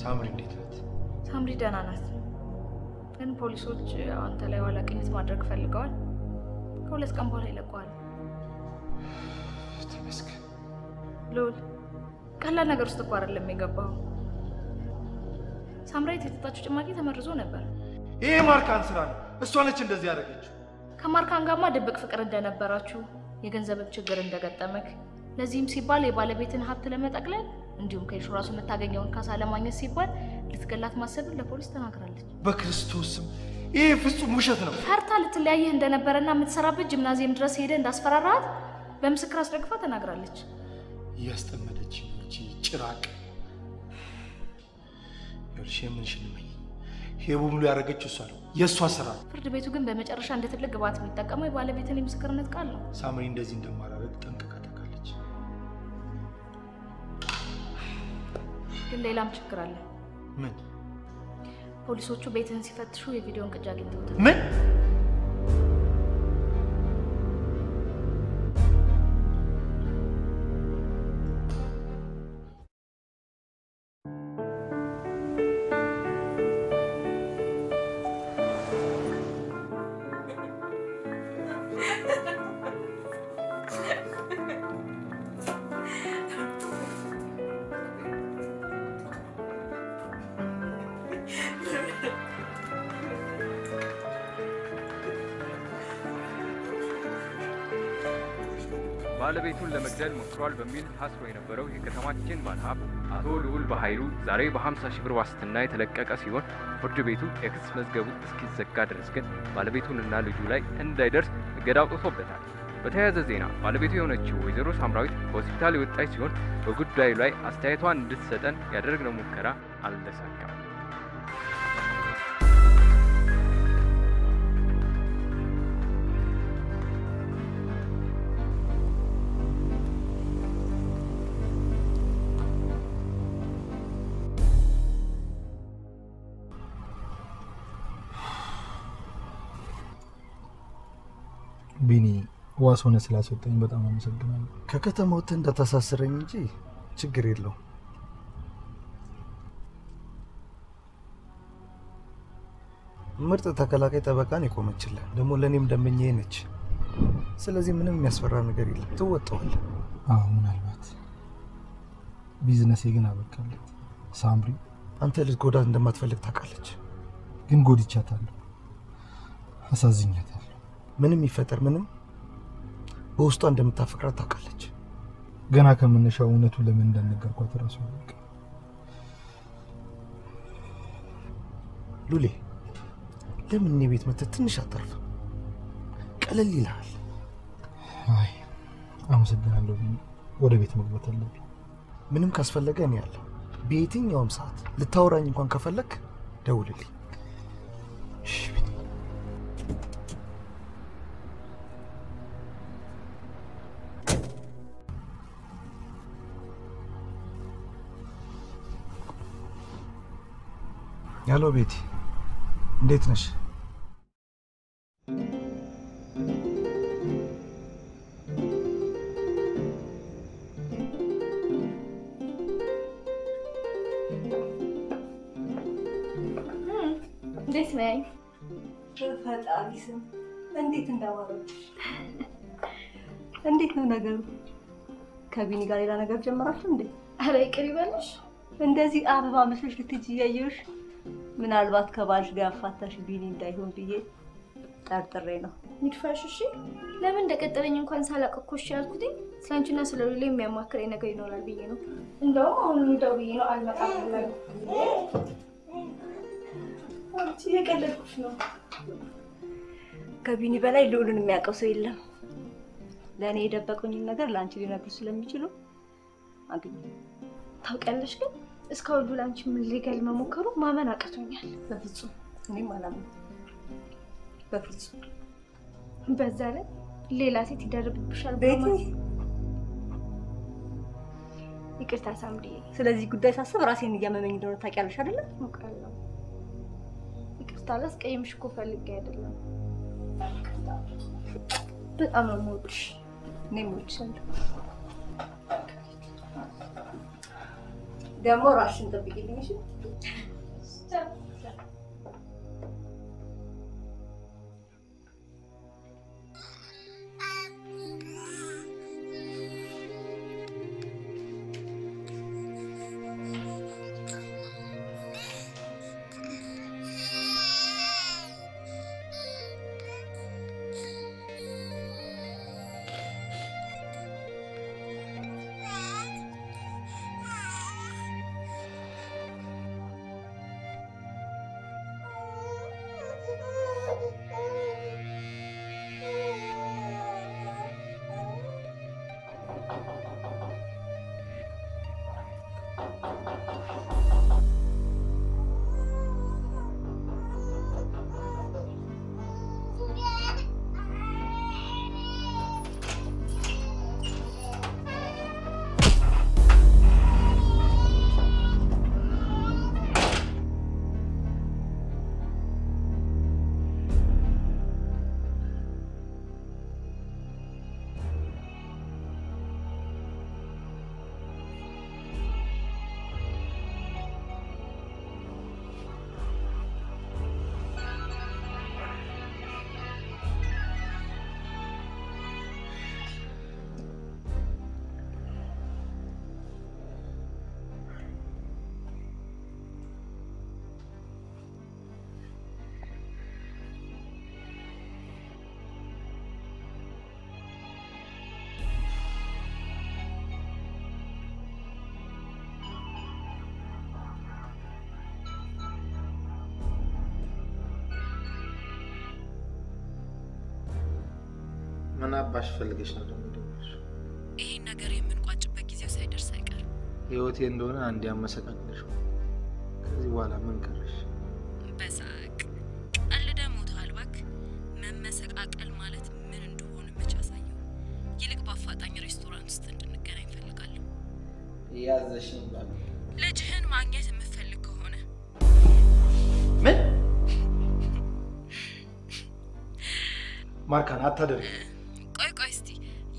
ሳምሪ እንዴት ናት? ሳምሪ ደህና ናት። ግን ፖሊሶች አንተ ላይ ኋላ ቅኝት ማድረግ ፈልገዋል። ከሁለት ቀን በኋላ ይለቀዋል። ተመስገን። ሉል ቀላል ነገር ውስጥ እኮ አይደለም የገባው። ሳምራዊት የጠጣችው ጭማቂ ተመርዞ ነበር። ይሄ ማርካን ስራ ነው። እሷ ነች እንደዚህ ያደረገችው። ከማርካን ጋርማ ድብቅ ፍቅር እንደነበራችሁ፣ የገንዘብ ችግር እንደገጠመክ፣ ለዚህም ሲባል የባለቤትን ሀብት ለመጠቅለል እንዲሁም ከኢንሹራንሱ የምታገኘውን ካሳ ለማግኘት ሲባል ልትገላት ማሰብን ለፖሊስ ተናግራለች። በክርስቶስም ይሄ ፍጹም ውሸት ነው። ፈርታ ልትለያየህ እንደነበረና የምትሰራበት ጂምናዚየም ድረስ ሄደ እንዳስፈራራት በምስክር አስደግፋ ተናግራለች። እያስጠመደች እንጂ ጭራቅ ይልሽ ምን ሽልመኝ ይሄ በሙሉ ያደረገችው እሷ ነው። የእሷ ስራ። ፍርድ ቤቱ ግን በመጨረሻ እንደ ትልቅ ግብዓት የሚጠቀመው የባለቤትን የምስክርነት ቃል ነው። ሳምሪ እንደዚህ እንደማላደርግ ጠንቅቃ ታውቃለች። ግን ሌላም ችግር አለ። ምን? ፖሊሶቹ ቤትህን ሲፈትሹ የቪዲዮን ቅጂ አግኝተውታል። ምን? ባለቤቱን ለመግደል ሞክሯል በሚል ታስሮ የነበረው የከተማችን ባለሀብት አቶ ልዑል በኃይሉ ዛሬ በ50 ሺህ ብር ዋስትና የተለቀቀ ሲሆን ፍርድ ቤቱ የክስ መዝገቡ እስኪዘጋ ድረስ ግን ባለቤቱንና ልጁ ላይ እንዳይደርስ እገዳ አውጥቶበታል። በተያያዘ ዜና ባለቤቱ የሆነችው ወይዘሮ ሳምራዊት ከሆስፒታል የወጣች ሲሆን በጉዳዩ ላይ አስተያየቷን እንድትሰጠን ያደረግነው ሙከራ አልተሳካም። ቢኒ ዋስ ሆነ ስላስወጣኝ በጣም አመሰግናለሁ። ከከተማው እንደተሳሰረኝ እንጂ ችግር የለው። ምርጥ ተከላካይ ጠበቃን የቆመችልህ ደግሞ ለኔም ደምኛዬ ነች። ስለዚህ ምንም የሚያስፈራ ነገር የለም። ትወጣዋለህ። አዎ ምናልባት ቢዝነሴ ግን አበቃለት። ሳምሪ አንተ ልትጎዳት እንደማትፈልግ ታውቃለች። ግን ጎድቻታለሁ፣ አሳዝኛታለሁ። ምንም ይፈጠር ምንም በውስጧ እንደምታፈቅራት ታውቃለች። ገና ከመነሻው እውነቱን ለምን እንደነገርኳት እራሱ አውቃ። ሉሌ ለምን እኔ ቤት መተህ ትንሽ አታርፍ? ቀለል ይልሃል። አይ አመሰግናለሁ። ወደ ቤት መግባት አለብኝ። ምንም ካስፈለገ እኔ ያለሁ። በየትኛውም ሰዓት ልታወራኝ እንኳን ከፈለክ ደውልልኝ። እሺ ያሎ ቤቲ፣ እንዴት ነሽ? እንዴት ነኝ? ፈጣሪ ስም እንዴት እንዳማረው። እንዴት ነው ነገሩ? ከቢኒ ጋር ሌላ ነገር ጀመራችሁ እንዴ? አረ ይቅር ይበልሽ። እንደዚህ አበባ መስለሽ ልትጂ ያየሽ ምናልባት ከባልሽ ጋር አፋታሽ ቢኒ እንዳይሆን ብዬ ጠርጥሬ ነው። ይድፋሽ እሺ። ለምን እንደቀጠለኝ እንኳን ሳላውቅ እኮ እሺ ያልኩት ስላንቺና ስለሌላ የሚያማክረኝ ነገር ይኖራል ብዬ ነው። እንደውም አሁን ደውዬ ነው አልመጣም ብለኝ አንቺ የቀለድኩሽ ነው። ከቢኒ በላይ ልዑልን የሚያውቀው ሰው የለም። ለእኔ የደበቁኝን ነገር ለአንቺ ሊነግሩ ስለሚችሉ አግኝ ታውቂያለሽ። ግን እስካሁን ላንቺ ምን ሊገል መሞከሩ ማመን አቅቶኛል። በፍጹም እኔም አላምንም። በፍጹም በዛ ላይ ሌላ ሴት ይደርብብሻል ቤቲ። ይቅርታ ሳምሪ። ስለዚህ ጉዳይ ሳስብ ራሴን እያመመኝ እንደሆነ ታውቂያለሽ አይደለ? አውቃለሁ። ይቅርታ ላስቀይምሽ እኮ ፈልጌ አይደለም። በጣም ነው የምወድሽ። እኔም እወድሻለሁ። ደግሞ ራስሽን ጠብቂልኝ እሺ? ምን አባሽ ፈልገሽ ነው ደግሞ ደውልሽ? ይሄን ነገር የምንቋጭበት ጊዜው ሳይደርስ አይቀርም። ህይወቴ እንደሆነ አንድ ያመሰቃቅልሽ። ከዚህ በኋላ ምን ቀረሽ? በሳቅ ቀልደ ሞታል። እባክህ መመሰቃቀል ማለት ምን እንደሆነ መቼ አሳየው። ይልቅ በአፋጣኝ ሬስቶራንት ውስጥ እንድንገናኝ ፈልጋለሁ። ያዘሽኝ ባል ልጅህን ማግኘት የምትፈልግ ከሆነ ምን ማርካን አታደርግ። ቆይ እስቲ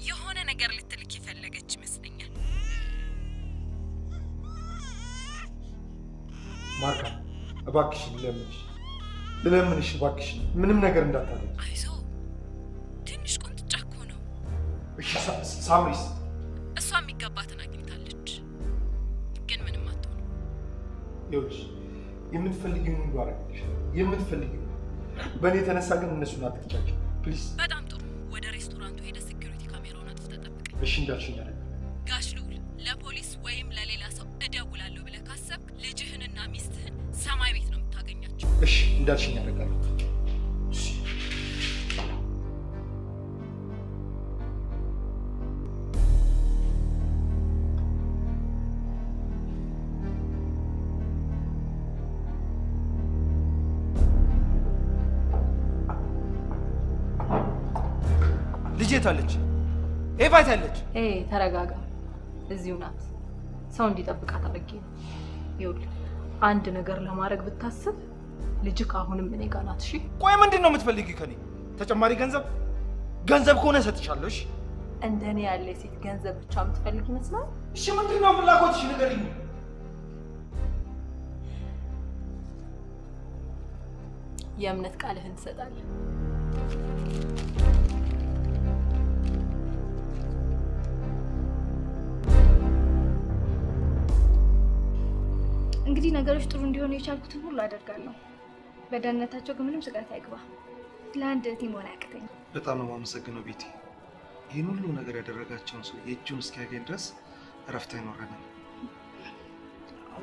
የሆነ ነገር ልትልክ የፈለገች ይመስለኛል። ማርካን እባክሽ ልለምንሽ እባክሽ ምንም ነገር እንዳታደርግ። አይዞ ትንሽ ቁንጥጫ እኮ ነው። እሺ ሳምሪስ? እሷ የሚገባትን አግኝታለች፣ ግን ምንም አትሆንም። ይኸውልሽ የምትፈልጊውን ሁሉ አደርግልሻለሁ። የምትፈልጊውን በእኔ የተነሳ ግን እነሱን አትቅጫቸው ፕሊዝ። በጣም ጥሩ። ወደ ሬስቶራንቱ ሄደ ሴኩሪቲ ካሜራውን አጥፍተህ ጠብቀኝ። እሺ እንዳልሽኝ አደርጋለሁ። ጋሽ ልዑል ለፖሊስ ወይም ለሌላ ሰው እደውላለሁ ብለህ ካሰብክ ልጅህንና ሚስትህን ሰማይ ቤት ነው የምታገኛቸው። እሺ እንዳልሽኝ አደርጋለሁ። ልጄት አለች፣ ኤቫት አለች። ተረጋጋ። እዚሁ ናት። ሰው እንዲጠብቃት አድርጌ ነው። ይኸውልህ አንድ ነገር ለማድረግ ብታስብ ልጅክ አሁንም እኔ ጋር ናት። እሺ ቆይ ምንድን ነው የምትፈልጊው ከኔ? ተጨማሪ ገንዘብ? ገንዘብ ከሆነ እሰጥሻለሁ። እሺ እንደኔ ያለ ሴት ገንዘብ ብቻ የምትፈልግ ይመስላል? እሺ ምንድን ነው ፍላጎትሽ? ንገሪኝ። የእምነት ቃልህን ትሰጣለህ። እንግዲህ ነገሮች ጥሩ እንዲሆኑ የቻልኩትን ሁሉ አደርጋለሁ። በደህንነታቸው ግን ምንም ስጋት አይግባ። ለአንድ እህቴ መሆን አያቅተኝም። በጣም ነው የማመሰግነው ቤቲ። ይህን ሁሉ ነገር ያደረጋቸውን ሰው የእጁን እስኪያገኝ ድረስ እረፍት አይኖረንም።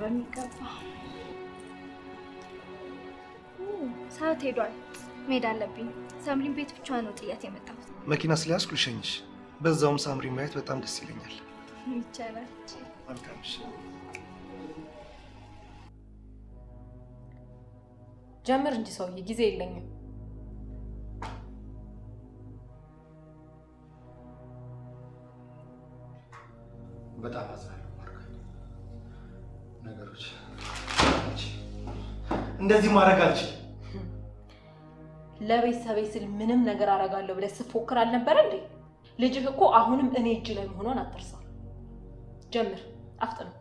በሚገባ ሰዓት ሄዷል። መሄድ አለብኝ። ሳምሪን ቤት ብቻ ነው ጥያት የመጣሁት። መኪና ስለያዝኩ ልሸኝሽ። በዛውም ሳምሪን ማየት በጣም ደስ ይለኛል። ይቻላል። መልካም እሺ። ጀምር እንጂ ሰውዬ፣ ጊዜ የለኝም። በጣም አዝናለሁ ማርካ። ነገሮች እንደዚህ ማድረግ አልችልም። ለቤተሰቤ ስል ምንም ነገር አደርጋለሁ ብለህ ስትፎክር አልነበረ እንዴ? ልጅህ እኮ አሁንም እኔ እጅ ላይ መሆኗን አትርሳ። ጀምር፣ አፍጥነው።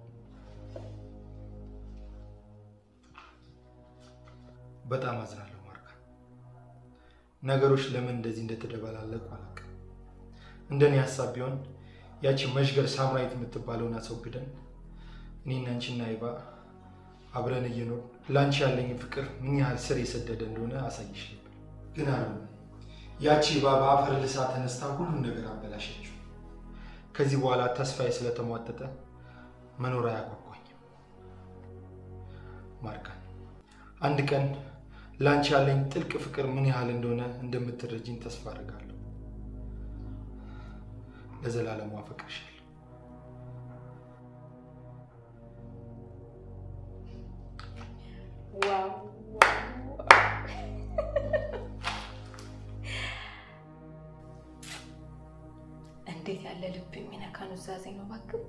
በጣም አዝናለሁ ማርካ። ነገሮች ለምን እንደዚህ እንደተደባላለቁ አላውቅም። እንደኔ ሀሳብ ቢሆን ያቺ መሽገር ሳምራዊት የምትባለውን አስወግደን እኔና አንቺና አይባ አብረን እየኖር ላንቺ ያለኝ ፍቅር ምን ያህል ስር የሰደደ እንደሆነ አሳይሽ ነበር። ግን አሁን ያቺ ባባ አፈር ልሳ ተነስታ ሁሉን ነገር አበላሸችው። ከዚህ በኋላ ተስፋዬ ስለተሟጠጠ መኖር አያጓጓኝም። ማርካ፣ አንድ ቀን ላንቺ ያለኝ ጥልቅ ፍቅር ምን ያህል እንደሆነ እንደምትረጂኝ ተስፋ አደርጋለሁ። ለዘላለሙ አፈቅርሻለሁ። ዋው እንዴት ያለ ልብ የሚነካ ኑዛዜ ነው እባክህ!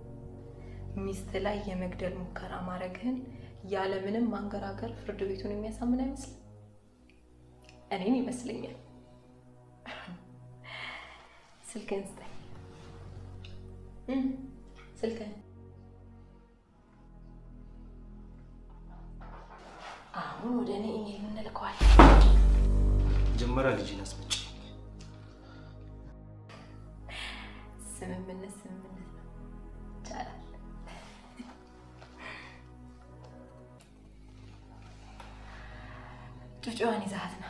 ሚስት ላይ የመግደል ሙከራ ማድረግህን ያለምንም ማንገራገር ፍርድ ቤቱን የሚያሳምን አይመስልም? እኔን ይመስለኛል። ስልክህን ስጠኝ። ስልክህን አሁን ወደ እኔ ኢሜል እንልከዋለን። መጀመሪያ ልጅን አስመጪ። ስምምነት ነው። ይቻላል። ጩጩዋን ይዛት ና።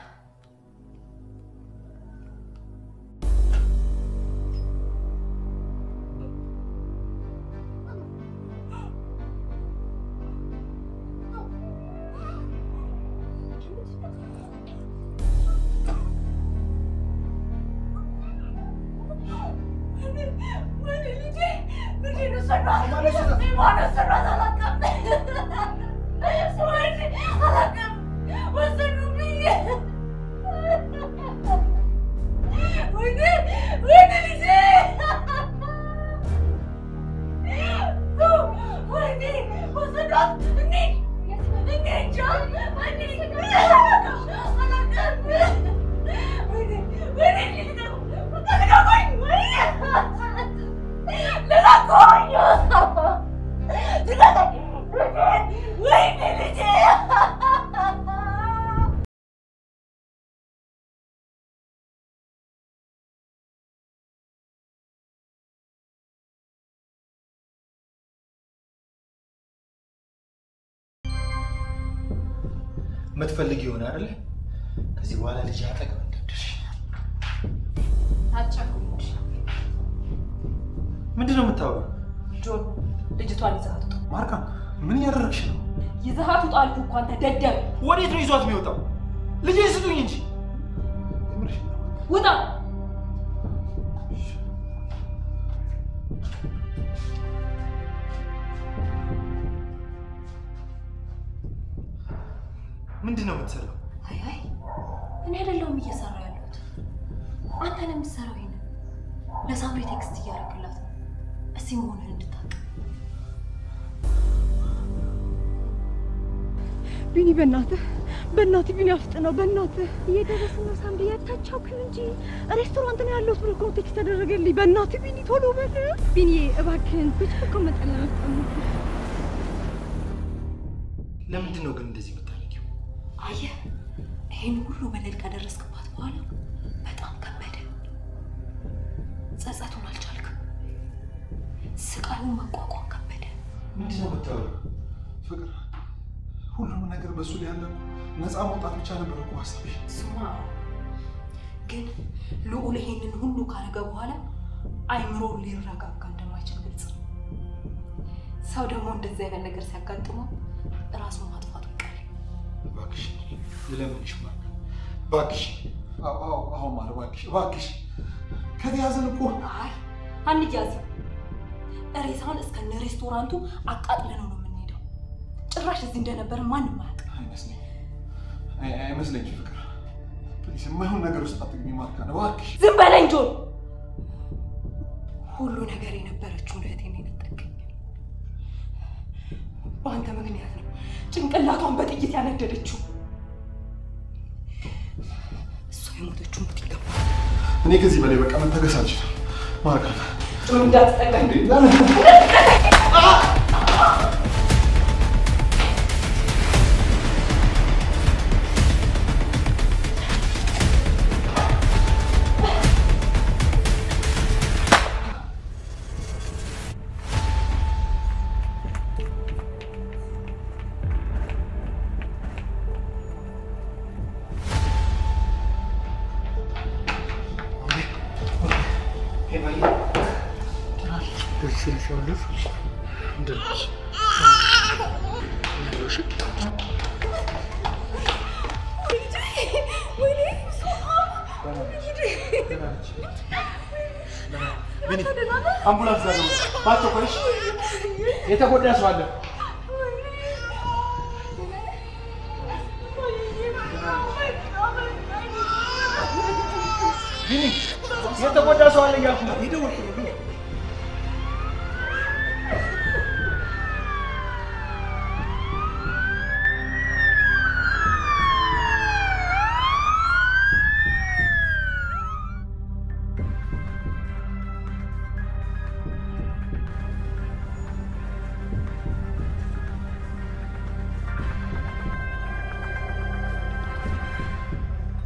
መትፈልግ ይሆን አይደል? ከዚህ በኋላ ልጅ አጠገብ እንደደርሽ አጫኩልሽ። ምንድነው የምታወራው? ጆን፣ ልጅቷን ይዘሃት ውጣ። ማርካ፣ ምን እያደረግሽ ነው? ይዘሃት ውጣ አልኩህ እኮ አንተ ደደብ። ወዴት ነው ይዟት የሚወጣው? ልጄን ስጡኝ እንጂ። ውጣ። ምንድን ነው የምትሰራው? አይ እኔ አይደለሁም እየሰራሁ ያለሁት። አንተ ነው የምትሰራው። ይሄን ለሳምሪ ቴክስት እያደረግላት ነው። እስቲ መሆንህን እንድታውቅ። ቢኒ፣ በእናትህ ቢኒ፣ አፍጥነው በእናትህ። እየደረስን ነው ሳምሪ። ያታቻውክን እንጂ ሬስቶራንት ነው ያለሁት ብሎ እኮ ቴክስት ተደረገልኝ። በእናትህ ቢኒ፣ ቶሎ በል ቢኒ፣ እባክህን። በቻልከው መጠን ለመፍጠን። ለምንድን ነው ግን እንደዚህ የምታደርጊው? አየህ፣ ይሄን ሁሉ በደል ካደረስክባት በኋላ በጣም ከበደ። ጸጸቱን አልቻልክም። ስቃዩን መቋቋም ከበደ። ምንድን ነው የምታወራው? ፍቅር፣ ሁሉም ነገር በሱ ላይ ያለ ነፃ መውጣት ብቻ ነበር እኮ ሀሳብሽ። ስማ፣ ግን ልዑል ይሄንን ሁሉ ካረገ በኋላ አይምሮ ሊረጋጋ እንደማይችል ግልጽ ነው። ሰው ደግሞ እንደዚህ አይነት ነገር ሲያጋጥመው ራሱን ማጥፋቱ ይቀር። እባክሽ ልለምንሽ ማርካ፣ እባክሽ። አዎ ማር፣ እባክሽ ከተያዘን እኮ አይ አንያዝ። ሬሳውን እስከነ ሬስቶራንቱ አቃጥለነው ነው የምንሄደው። ጭራሽ እዚህ እንደነበር ማንም አያውቅም። አይመስለኝም ፍቅር። ፕሊስ የማይሆን ነገር ውስጥ አትግቢ ማርካ፣ እባክሽ። ዝም በለኝ ጆን። ሁሉ ነገር የነበረችውን እህቴን የነጠቀኝ በአንተ ምክንያት ነው። ጭንቅላቷን በጥይት ያነደደችው እሷ የሞተችው ሞት ይገባል። እኔ ከዚህ በላይ በቃ መታገስ አልችልም ማርካ። ጆን እንዳትጠጋኝ። አምቡላንስ ጋር ነው ባትቆይሽ የተጎዳ ሰው አለ። ቢኒ የተጎዳ ሰው አለ ያልኩ ነው። ይደውል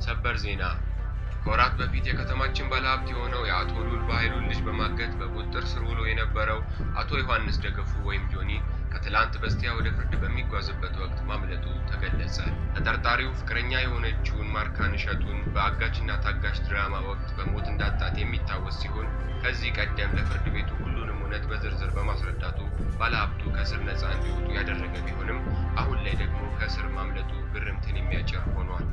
ሰበር ዜና ከወራት በፊት የከተማችን ባለሀብት የሆነው የአቶ ልዑል በኃይሉን ልጅ በማገት በቁጥጥር ስር ውሎ የነበረው አቶ ዮሐንስ ደገፉ ወይም ጆኒ ከትላንት በስቲያ ወደ ፍርድ በሚጓዝበት ወቅት ማምለጡ ተገለጸ። ተጠርጣሪው ፍቅረኛ የሆነችውን ማርካን እሸቱን በአጋችና ታጋሽ ድራማ ወቅት በሞት እንዳጣት የሚታወስ ሲሆን ከዚህ ቀደም ለፍርድ ቤቱ ሁሉንም እውነት በዝርዝር በማስረዳቱ ባለሀብቱ ከእስር ነፃ እንዲወጡ ያደረገ ቢሆንም አሁን ላይ ደግሞ ከእስር ማምለጡ ግርምትን የሚያጭር ሆኗል።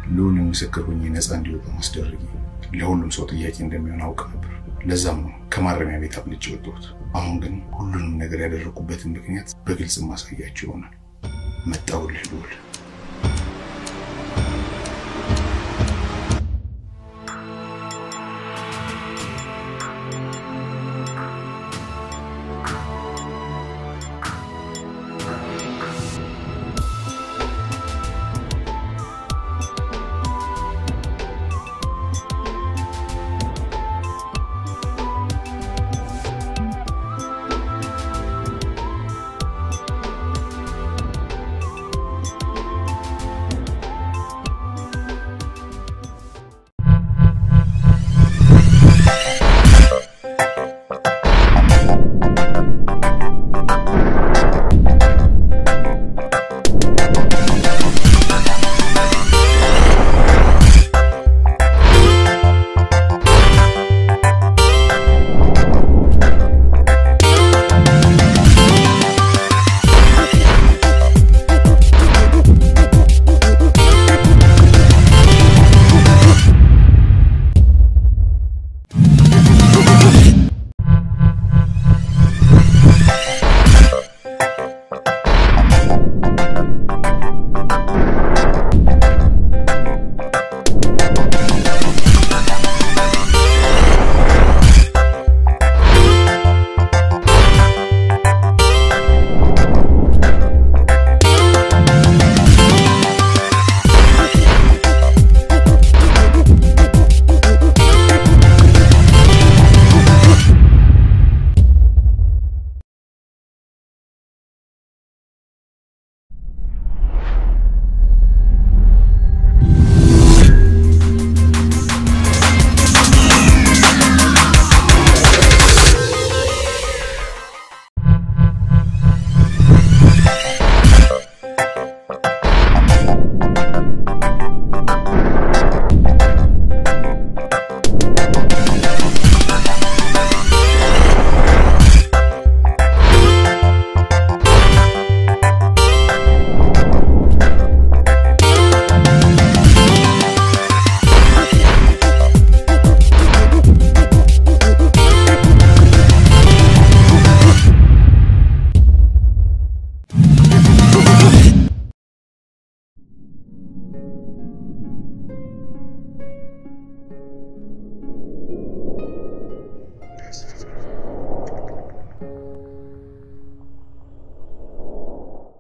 ልዑል ምስክር ሆኜ ነፃ እንዲወጣ ማስደረግ ለሁሉም ሰው ጥያቄ እንደሚሆን አውቅ ነበር። ለዛም ነው ከማረሚያ ቤት አምልጬ ወጣሁት። አሁን ግን ሁሉንም ነገር ያደረኩበትን ምክንያት በግልጽ ማሳያቸው ይሆናል። መጣሁልህ ልዑል።